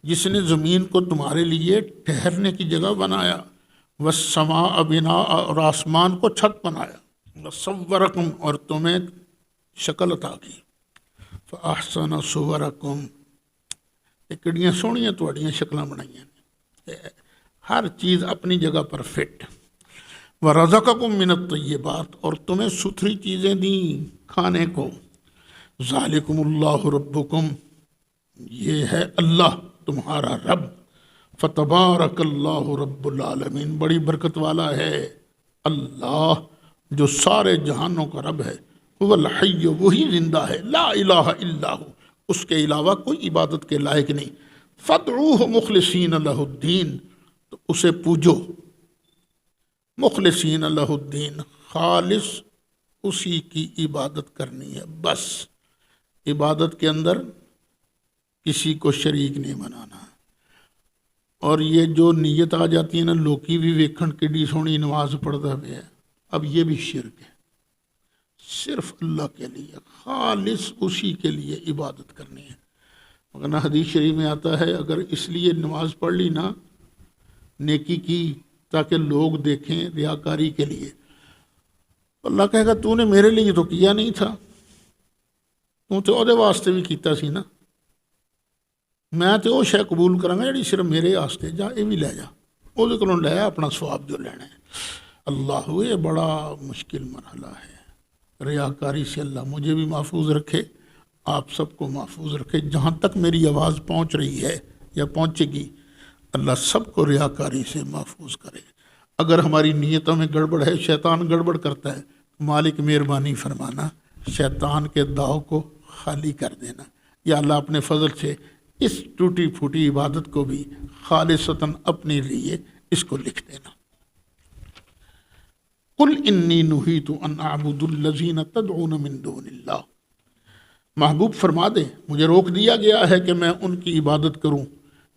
جس نے زمین کو تمہارے لیے ٹھہرنے کی جگہ بنایا، والسماء بناء، اور آسمان کو چھت بنایا، وصورکم، اور تمہیں شکل عطا کی، فاحسن صورکم، کڑیاں سونیاں تواڈیاں شکلاں بنائیاں نے، ہر چیز اپنی جگہ پر فٹ۔ ورزقکم من الطیبات، اور تمہیں ستھری چیزیں دیں کھانے کو۔ ذالکم اللہ ربکم، یہ ہے اللہ تمہارا رب، فتبارک اللہ رب العالمین، بڑی برکت والا ہے اللہ جو سارے جہانوں کا رب ہے، هو الحی، وہی زندہ ہے، لا الہ الا ہو، اس کے علاوہ کوئی عبادت کے لائق نہیں، فادعوہ مخلصین لہ الدین، تو اسے پوجو مخلصین لہ الدین، خالص اسی کی عبادت کرنی ہے، بس عبادت کے اندر کسی کو شریک نہیں بنانا۔ اور یہ جو نیت آ جاتی ہے نا، لوکی بھی ویکھن کیڈی سونی نماز پڑھتا پیا، اب یہ بھی شرک ہے، صرف اللہ کے لیے، خالص اسی کے لیے عبادت کرنی ہے۔ مگر حدیث شریف میں آتا ہے اگر اس لیے نماز پڑھ لی نا، نیکی کی تاکہ لوگ دیکھیں، ریاکاری کے لیے، اللہ کہے گا تو نے میرے لیے تو کیا نہیں تھا، تو تے وہ واسطے بھی کیتا سی نا، میں تے وہ شے قبول کراں گا جڑی صرف میرے واسطے، جا یہ بھی لے جا، وہ کولوں لے اپنا ثواب جو لینا ہے۔ اللہ، یہ بڑا مشکل مرحلہ ہے ریاکاری سے۔ اللہ مجھے بھی محفوظ رکھے، آپ سب کو محفوظ رکھے، جہاں تک میری آواز پہنچ رہی ہے یا پہنچے گی، اللہ سب کو ریاکاری سے محفوظ کرے۔ اگر ہماری نیتوں میں گڑبڑ ہے، شیطان گڑبڑ کرتا ہے، مالک مہربانی فرمانا، شیطان کے داؤ کو خالی کر دینا، یا اللہ اپنے فضل سے اس ٹوٹی پھوٹی عبادت کو بھی خالصتاً اپنے لیے اس کو لکھ دینا۔ قل انی نہیت ان اعبد الذین تدعون من دون اللہ، محبوب فرما دے مجھے روک دیا گیا ہے کہ میں ان کی عبادت کروں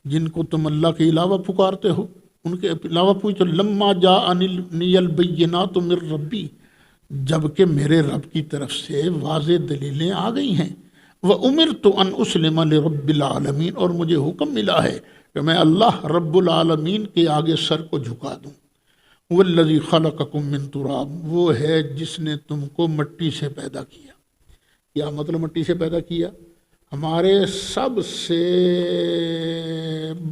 جن کو تم اللہ کے علاوہ پکارتے ہو، ان کے علاوہ پوچھو، لما جاءنی البینات من ربی، جبکہ میرے رب کی طرف سے واضح دلیلیں آ گئی ہیں، وَأُمِرْتُ أَنْ أُسْلِمَ لِرَبِّ الْعَالَمِينَ، اور مجھے حکم ملا ہے کہ میں اللہ رب العالمین کے آگے سر کو جھکا دوں۔ وَالَّذِي خَلَقَكُم مِّن تُرَابٍ، وہ ہے جس نے تم کو مٹی سے پیدا کیا۔ کیا مطلب مٹی سے پیدا کیا؟ ہمارے سب سے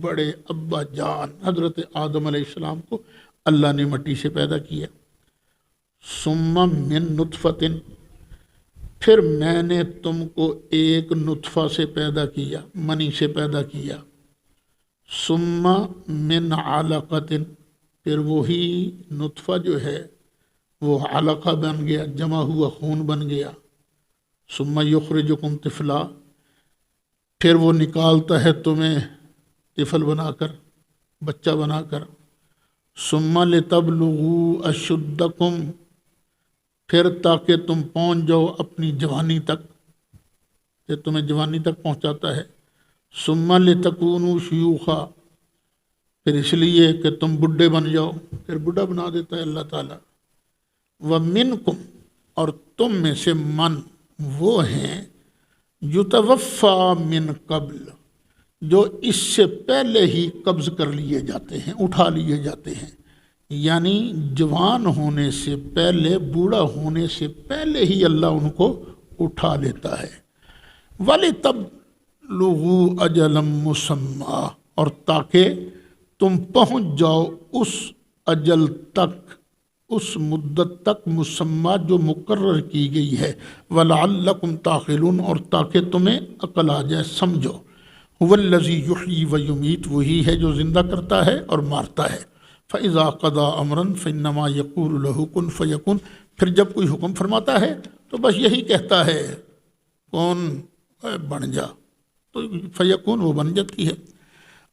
بڑے ابا جان حضرت آدم علیہ السلام کو اللہ نے مٹی سے پیدا کیا۔ ثُمَّ مِن نُطْفَةٍ، پھر میں نے تم کو ایک نطفہ سے پیدا کیا، منی سے پیدا کیا۔ ثم من علقۃ، پھر وہی نطفہ جو ہے وہ علقہ بن گیا، جمع ہوا خون بن گیا۔ ثم یخرجکم طفلا، پھر وہ نکالتا ہے تمہیں طفل بنا کر، بچہ بنا کر۔ ثم لتبلغوا اشدکم، پھر تاکہ تم پہنچ جاؤ اپنی جوانی تک، کہ تمہیں جوانی تک پہنچاتا ہے۔ ثم لتکونوا شیوخا، پھر اس لیے کہ تم بڈھے بن جاؤ، پھر بڈھا بنا دیتا ہے اللہ تعالیٰ۔ ومنکم، اور تم میں سے من وہ ہیں، یتوفا من قبل، جو اس سے پہلے ہی قبض کر لیے جاتے ہیں، اٹھا لیے جاتے ہیں، یعنی جوان ہونے سے پہلے، بوڑھا ہونے سے پہلے ہی اللہ ان کو اٹھا لیتا ہے۔ وَلِتَبْلُغُوا أَجَلًا مُّسَمًّى، اور تاکہ تم پہنچ جاؤ اس اجل تک، اس مدت تک مسمى جو مقرر کی گئی ہے۔ وَلَعَلَّكُمْ تَعْقِلُونَ، اور تاکہ تمہیں عقل آ جائے، سمجھو۔ هُوَ الَّذِي يُحْيِي وَيُمِيتُ، وہی ہے جو زندہ کرتا ہے اور مارتا ہے۔ فَإِذَا قَضَىٰ أَمْرًا فَإِنَّمَا يَقُولُ لَهُ كُن فَيَكُونُ، پھر جب کوئی حکم فرماتا ہے تو بس یہی کہتا ہے کون بن جا، تو فیکون، وہ بن جاتی ہے۔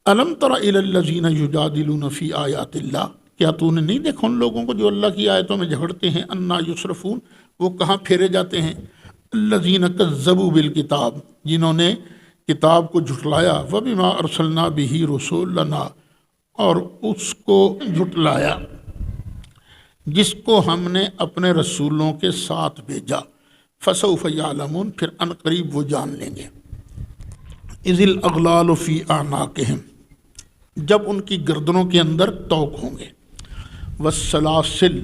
أَلَمْ تَرَ إِلَى الَّذِينَ يُجَادِلُونَ فِي آيَاتِ اللَّهِ، کیا تو نے نہیں دیکھا ان لوگوں کو جو اللہ کی آیتوں میں جھگڑتے ہیں؟ اَنَّا يُصْرَفُونَ، وہ کہاں پھیرے جاتے ہیں؟ الَّذِينَ كَذَّبُوا بِالْكِتَابِ، جنہوں نے کتاب کو جھٹلایا، وَبِمَا أَرْسَلْنَا بِهِ رُسُولَنَا، اور اس کو جھٹلایا جس کو ہم نے اپنے رسولوں کے ساتھ بھیجا۔ فَسَوْفَ يَعْلَمُونَ، پھر ان قریب وہ جان لیں گے۔ اِذِ الْأَغْلَالُ فِي أَعْنَاقِهِمْ، جب ان کی گردنوں کے اندر طوق ہوں گے۔ والسلاسل،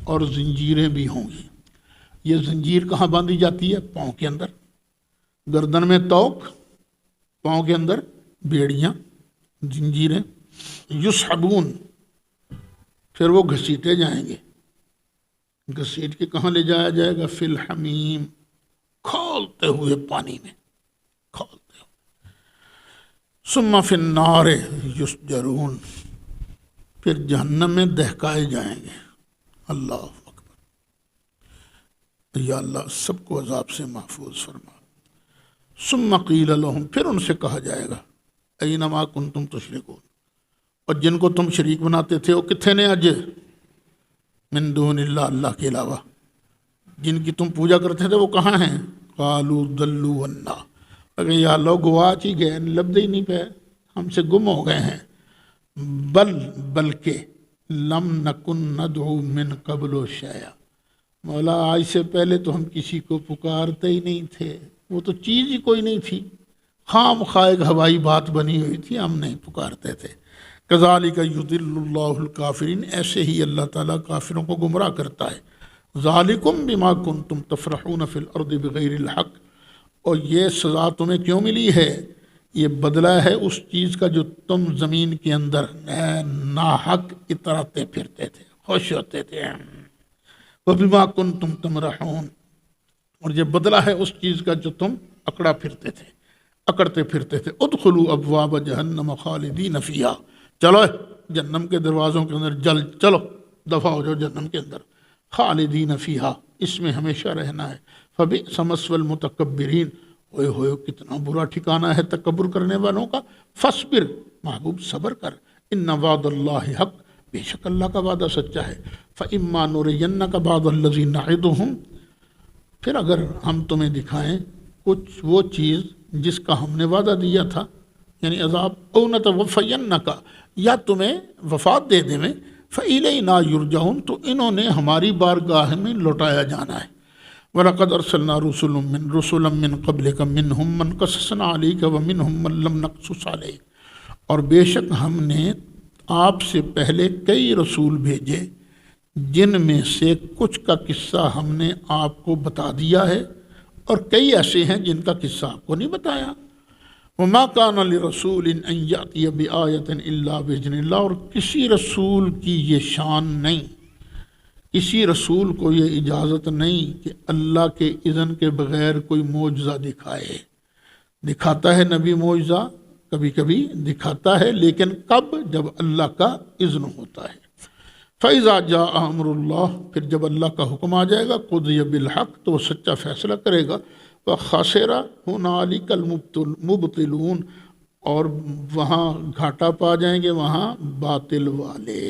اور زنجیریں بھی ہوں گی۔ یہ زنجیر کہاں باندھی جاتی ہے؟ پاؤں کے اندر، گردن میں طوق، پاؤں کے اندر بیڑیاں، زنجیریں۔ یسحبون، پھر وہ گھسیٹے جائیں گے، گھسیٹ کے کہاں لے جایا جائے گا؟ فی الحمیم، کھولتے ہوئے پانی میں، کھولتے ہوئے۔ ثم فی النار یسجرون، پھر جہنم میں دہکائے جائیں گے۔ اللہ اکبر، یا اللہ سب کو عذاب سے محفوظ فرما۔ ثم قیل لہم، پھر ان سے کہا جائے گا، اینما کنتم تشرکون، اور جن کو تم شریک بناتے تھے وہ کتنے نے اج؟ من دون اللہ، اللہ کے علاوہ جن کی تم پوجا کرتے تھے وہ کہاں ہیں؟ قالوا ضلوا عنا، اگر یا اللہ گواچ ہی گئے، لبدے ہی نہیں پہ، ہم سے گم ہو گئے ہیں۔ بلکہ لم نکن ندعو من قبل شیئا، مولا آج سے پہلے تو ہم کسی کو پکارتے ہی نہیں تھے، وہ تو چیز ہی کوئی نہیں تھی، خام خواہ ہوائی بات بنی ہوئی تھی، ہم نہیں پکارتے تھے۔ کذالک یضل اللہ الکافرین، ایسے ہی اللہ تعالیٰ کافروں کو گمراہ کرتا ہے۔ ذالکم بما کنتم تفرحون فی الارض بغیر الحق، اور یہ سزا تمہیں کیوں ملی ہے؟ یہ بدلہ ہے اس چیز کا جو تم زمین کے اندر ناحق اتراتے پھرتے تھے، خوش ہوتے تھے۔ وبما کنتم تمرحون، اور یہ بدلہ ہے اس چیز کا جو تم اکڑتے پھرتے تھے۔ ادخلوا ابواب جہنم خالدین فیہا، چلو جہنم کے دروازوں کے اندر چلو دفع ہو جاؤ جہنم کے اندر۔ خالدین فیہا، اس میں ہمیشہ رہنا ہے۔ فبئس مثوى المتکبرین، ہوئے ہوئے کتنا برا ٹھکانہ ہے تکبر کرنے والوں کا۔ فاصبر، محبوب صبر کر، ان وعد اللہ حق، بے شک اللہ کا وعدہ سچا ہے۔ فإما نرینک بعض الذی نعدہم، پھر اگر ہم تمہیں دکھائیں کچھ وہ چیز جس کا ہم نے وعدہ دیا تھا، یعنی عذاب، او نتوفینک، یا تمہیں وفات دے دیں، فإلینا یرجعون، تو انہوں نے ہماری بارگاہ میں لوٹایا جانا ہے۔ وَلَقَدْ أَرْسَلْنَا رُسُلًا مِّن قَبْلِكَ مِنْهُمْ مَنْ قَصَصْنَا عَلَيْكَ وَمِنْهُمْ مَنْ لَمْ نَقْصُصْ عَلَيْكَ، اور بے شک ہم نے آپ سے پہلے کئی رسول بھیجے جن میں سے کچھ کا قصہ ہم نے آپ کو بتا دیا ہے، اور کئی ایسے ہیں جن کا قصہ آپ کو نہیں بتایا۔ وَمَا كَانَ لِرَسُولٍ أَن يَأْتِيَ بِآيَةٍ إِلَّا بِإِذْنِ اللَّهِ، اور کسی رسول کی یہ شان نہیں، کسی رسول کو یہ اجازت نہیں کہ اللہ کے اذن کے بغیر کوئی معجزہ دکھائے۔ دکھاتا ہے نبی معجزہ، کبھی کبھی دکھاتا ہے، لیکن کب؟ جب اللہ کا اذن ہوتا ہے۔ فَإِذَا جَاءَ أَمْرُ اللَّهِ، پھر جب اللہ کا حکم آ جائے گا، قُضِيَ بِالْحَقِّ، تو وہ سچا فیصلہ کرے گا۔ وَخَسِرَ هُنَالِكَ الْمُبْطِلُونَ، اور وہاں گھاٹا پا جائیں گے وہاں باطل والے۔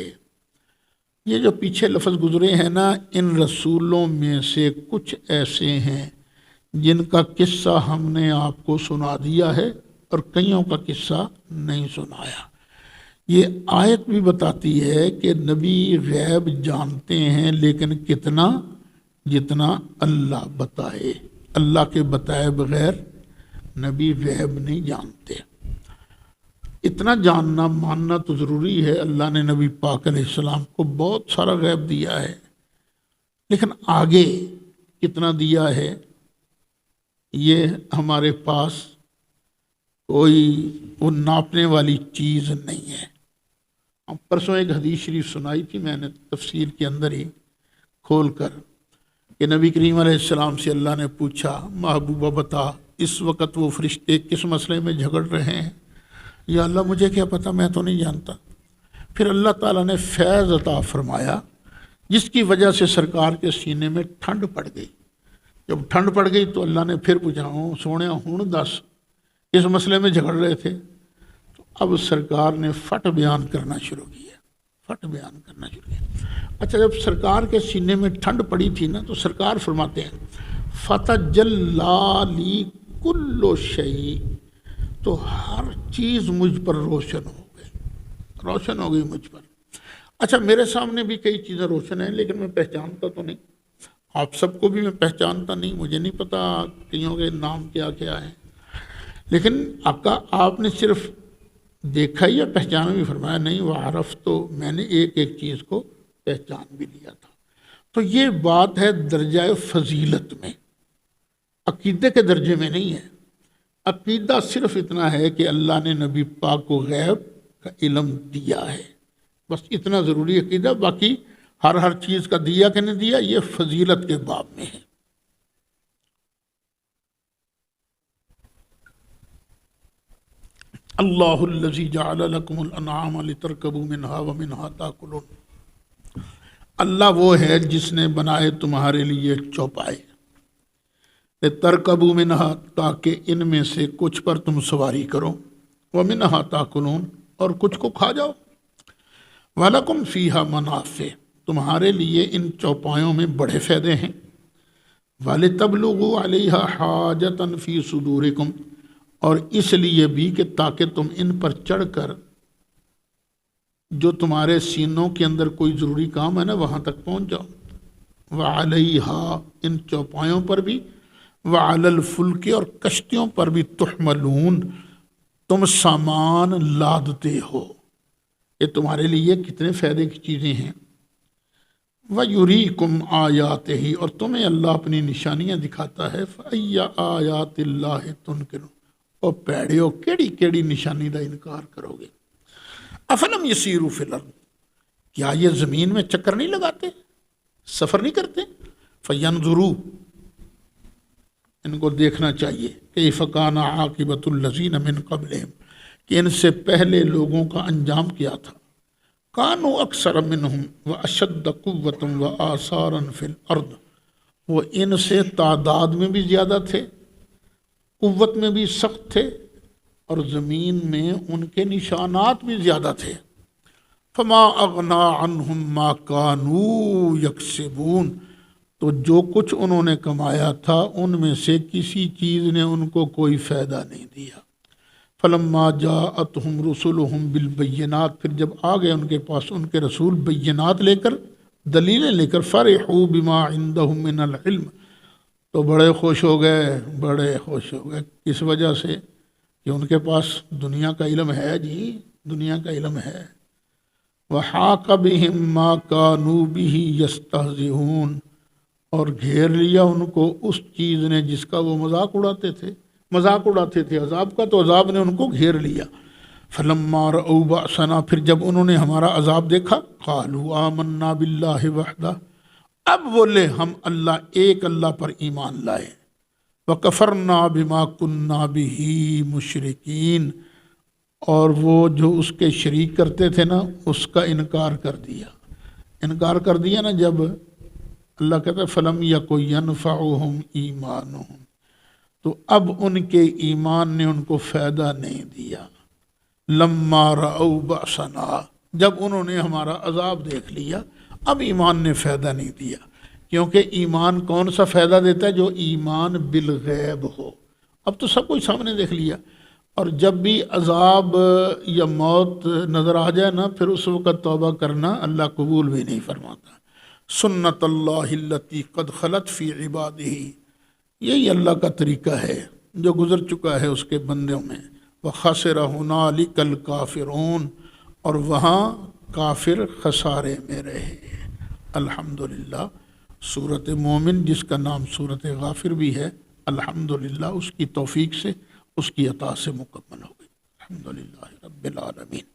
یہ جو پیچھے لفظ گزرے ہیں نا، ان رسولوں میں سے کچھ ایسے ہیں جن کا قصہ ہم نے آپ کو سنا دیا ہے، اور کئیوں کا قصہ نہیں سنایا۔ یہ آیت بھی بتاتی ہے کہ نبی غیب جانتے ہیں، لیکن کتنا؟ جتنا اللہ بتائے، اللہ کے بتائے بغیر نبی غیب نہیں جانتے۔ اتنا جاننا ماننا تو ضروری ہے، اللہ نے نبی پاک علیہ السلام کو بہت سارا غیب دیا ہے، لیکن آگے کتنا دیا ہے یہ ہمارے پاس کوئی وہ ناپنے والی چیز نہیں ہے۔ پرسوں ایک حدیث شریف سنائی تھی میں نے تفسیر کے اندر ہی کھول کر، کہ نبی کریم علیہ السلام سے اللہ نے پوچھا، محبوبہ بتا اس وقت وہ فرشتے کس مسئلے میں جھگڑ رہے ہیں؟ یا اللہ مجھے کیا پتہ، میں تو نہیں جانتا۔ پھر اللہ تعالیٰ نے فیض عطا فرمایا، جس کی وجہ سے سرکار کے سینے میں ٹھنڈ پڑ گئی۔ جب ٹھنڈ پڑ گئی تو اللہ نے پھر پوچھا، سونے ہوں دس اس مسئلے میں جھگڑ رہے تھے؟ تو اب سرکار نے فٹ بیان کرنا شروع کیا، فٹ بیان کرنا شروع کیا۔ اچھا، جب سرکار کے سینے میں ٹھنڈ پڑی تھی نا، تو سرکار فرماتے ہیں فَتَجَلَّا لِي كُلُّ شَيْءٍ، تو ہر چیز مجھ پر روشن ہو گئی مجھ پر۔ اچھا، میرے سامنے بھی کئی چیزیں روشن ہیں، لیکن میں پہچانتا تو نہیں، آپ سب کو بھی میں پہچانتا نہیں، مجھے نہیں پتا کئیوں کے نام کیا کیا ہیں، لیکن آقا آپ نے صرف دیکھا ہی یا پہچانا بھی؟ فرمایا نہیں، وعرف، تو میں نے ایک ایک چیز کو پہچان بھی لیا تھا۔ تو یہ بات ہے درجہ فضیلت میں، عقیدے کے درجے میں نہیں ہے۔ عقیدہ صرف اتنا ہے کہ اللہ نے نبی پاک کو غیب کا علم دیا ہے، بس اتنا ضروری عقیدہ۔ باقی ہر چیز کا دیا کہ نہیں دیا، یہ فضیلت کے باب میں ہے۔ اللہ الذی جعل لکم الانعام لترکبوا منہا ومنہا تاکلون، اللہ وہ ہے جس نے بنائے تمہارے لیے چوپائے، لترکبوا منہا تاکہ ان میں سے کچھ پر تم سواری کرو، ومنہا تاکلون اور کچھ کو کھا جاؤ، وَلَكُمْ فِيهَا مَنَافِعُ تمہارے لیے ان چوپایوں میں بڑے فائدے ہیں، وَلِتَبْلُغُوا عَلَيْهَا حَاجَةً فِي صُدُورِكُمْ اور اس لیے بھی کہ تاکہ تم ان پر چڑھ کر جو تمہارے سینوں کے اندر کوئی ضروری کام ہے نا وہاں تک پہنچ جاؤ، وَعَلَيْهَا ان چوپایوں پر بھی، وَعَلَى الْفُلْكِ اور کشتیوں پر بھی، تحملون تم سامان لادتے ہو، یہ تمہارے لیے کتنے فائدے کی چیزیں ہیں، وَيُرِيكُمْ آيَاتِهِ اور تمہیں اللہ اپنی نشانیاں دکھاتا ہے، فَأَيَّ آيَاتِ اللَّهِ تُنْكِرُونَ اور پیڑیو کیڑی کیڑی نشانی دا انکار کرو گے، افلم یسیروا فی الارض کیا یہ زمین میں چکر نہیں لگاتے، سفر نہیں کرتے، فینظروا ان کو دیکھنا چاہیے، کیف کان عاقبۃ الذین من قبلہم کہ ان سے پہلے لوگوں کا انجام کیا تھا، کانوا اکثر منہم واشد قوۃ وآثارا فی الارض وہ ان سے تعداد میں بھی زیادہ تھے، قوت میں بھی سخت تھے، اور زمین میں ان کے نشانات بھی زیادہ تھے، فما اغنا عنہم ما کانوا یکسبون تو جو کچھ انہوں نے کمایا تھا ان میں سے کسی چیز نے ان کو کوئی فائدہ نہیں دیا، فلما جاءتہم رسلہم بالبینات پھر جب آ گئے ان کے پاس ان کے رسول بینات لے کر، دلیلیں لے کر، فرحوا بما عندہم من العلم تو بڑے خوش ہو گئے، کس وجہ سے کہ ان کے پاس دنیا کا علم ہے، جی دنیا کا علم ہے، وحاق بہم ما کانوا بہ یستہزئون اور گھیر لیا ان کو اس چیز نے جس کا وہ مذاق اڑاتے تھے عذاب کا، تو عذاب نے ان کو گھیر لیا، فلما رأوا بأسنا پھر جب انہوں نے ہمارا عذاب دیکھا، قالوا آمنا باللہ وحدہ اب بولے ہم ایک اللہ پر ایمان لائے، وَكَفَرْنَا بِمَا كُنَّا بِهِ مُشْرِكِينَ اور وہ جو اس کے شریک کرتے تھے نا اس کا انکار کر دیا نا، جب اللہ کہتا ہے فَلَمْ يَكُنْ يَنْفَعُهُمْ إِيمَانُهُمْ تو اب ان کے ایمان نے ان کو فائدہ نہیں دیا، لَمَّا رَأَوْا بَأْسَنَا جب انہوں نے ہمارا عذاب دیکھ لیا اب ایمان نے فائدہ نہیں دیا، کیونکہ ایمان کون سا فائدہ دیتا ہے، جو ایمان بالغیب ہو، اب تو سب کچھ سامنے دیکھ لیا، اور جب بھی عذاب یا موت نظر آ جائے نا پھر اس وقت توبہ کرنا اللہ قبول بھی نہیں فرماتا، سنت اللہ التی قد خلت فی عبادہ یہی اللہ کا طریقہ ہے جو گزر چکا ہے اس کے بندوں میں، وخسر ہنالک الکافرون اور وہاں کافر خسارے میں رہے، الحمدللہ سورۃ مومن جس کا نام سورۃ غافر بھی ہے، الحمدللہ اس کی توفیق سے اس کی عطا سے مکمل ہو گئی، الحمدللہ رب العالمین۔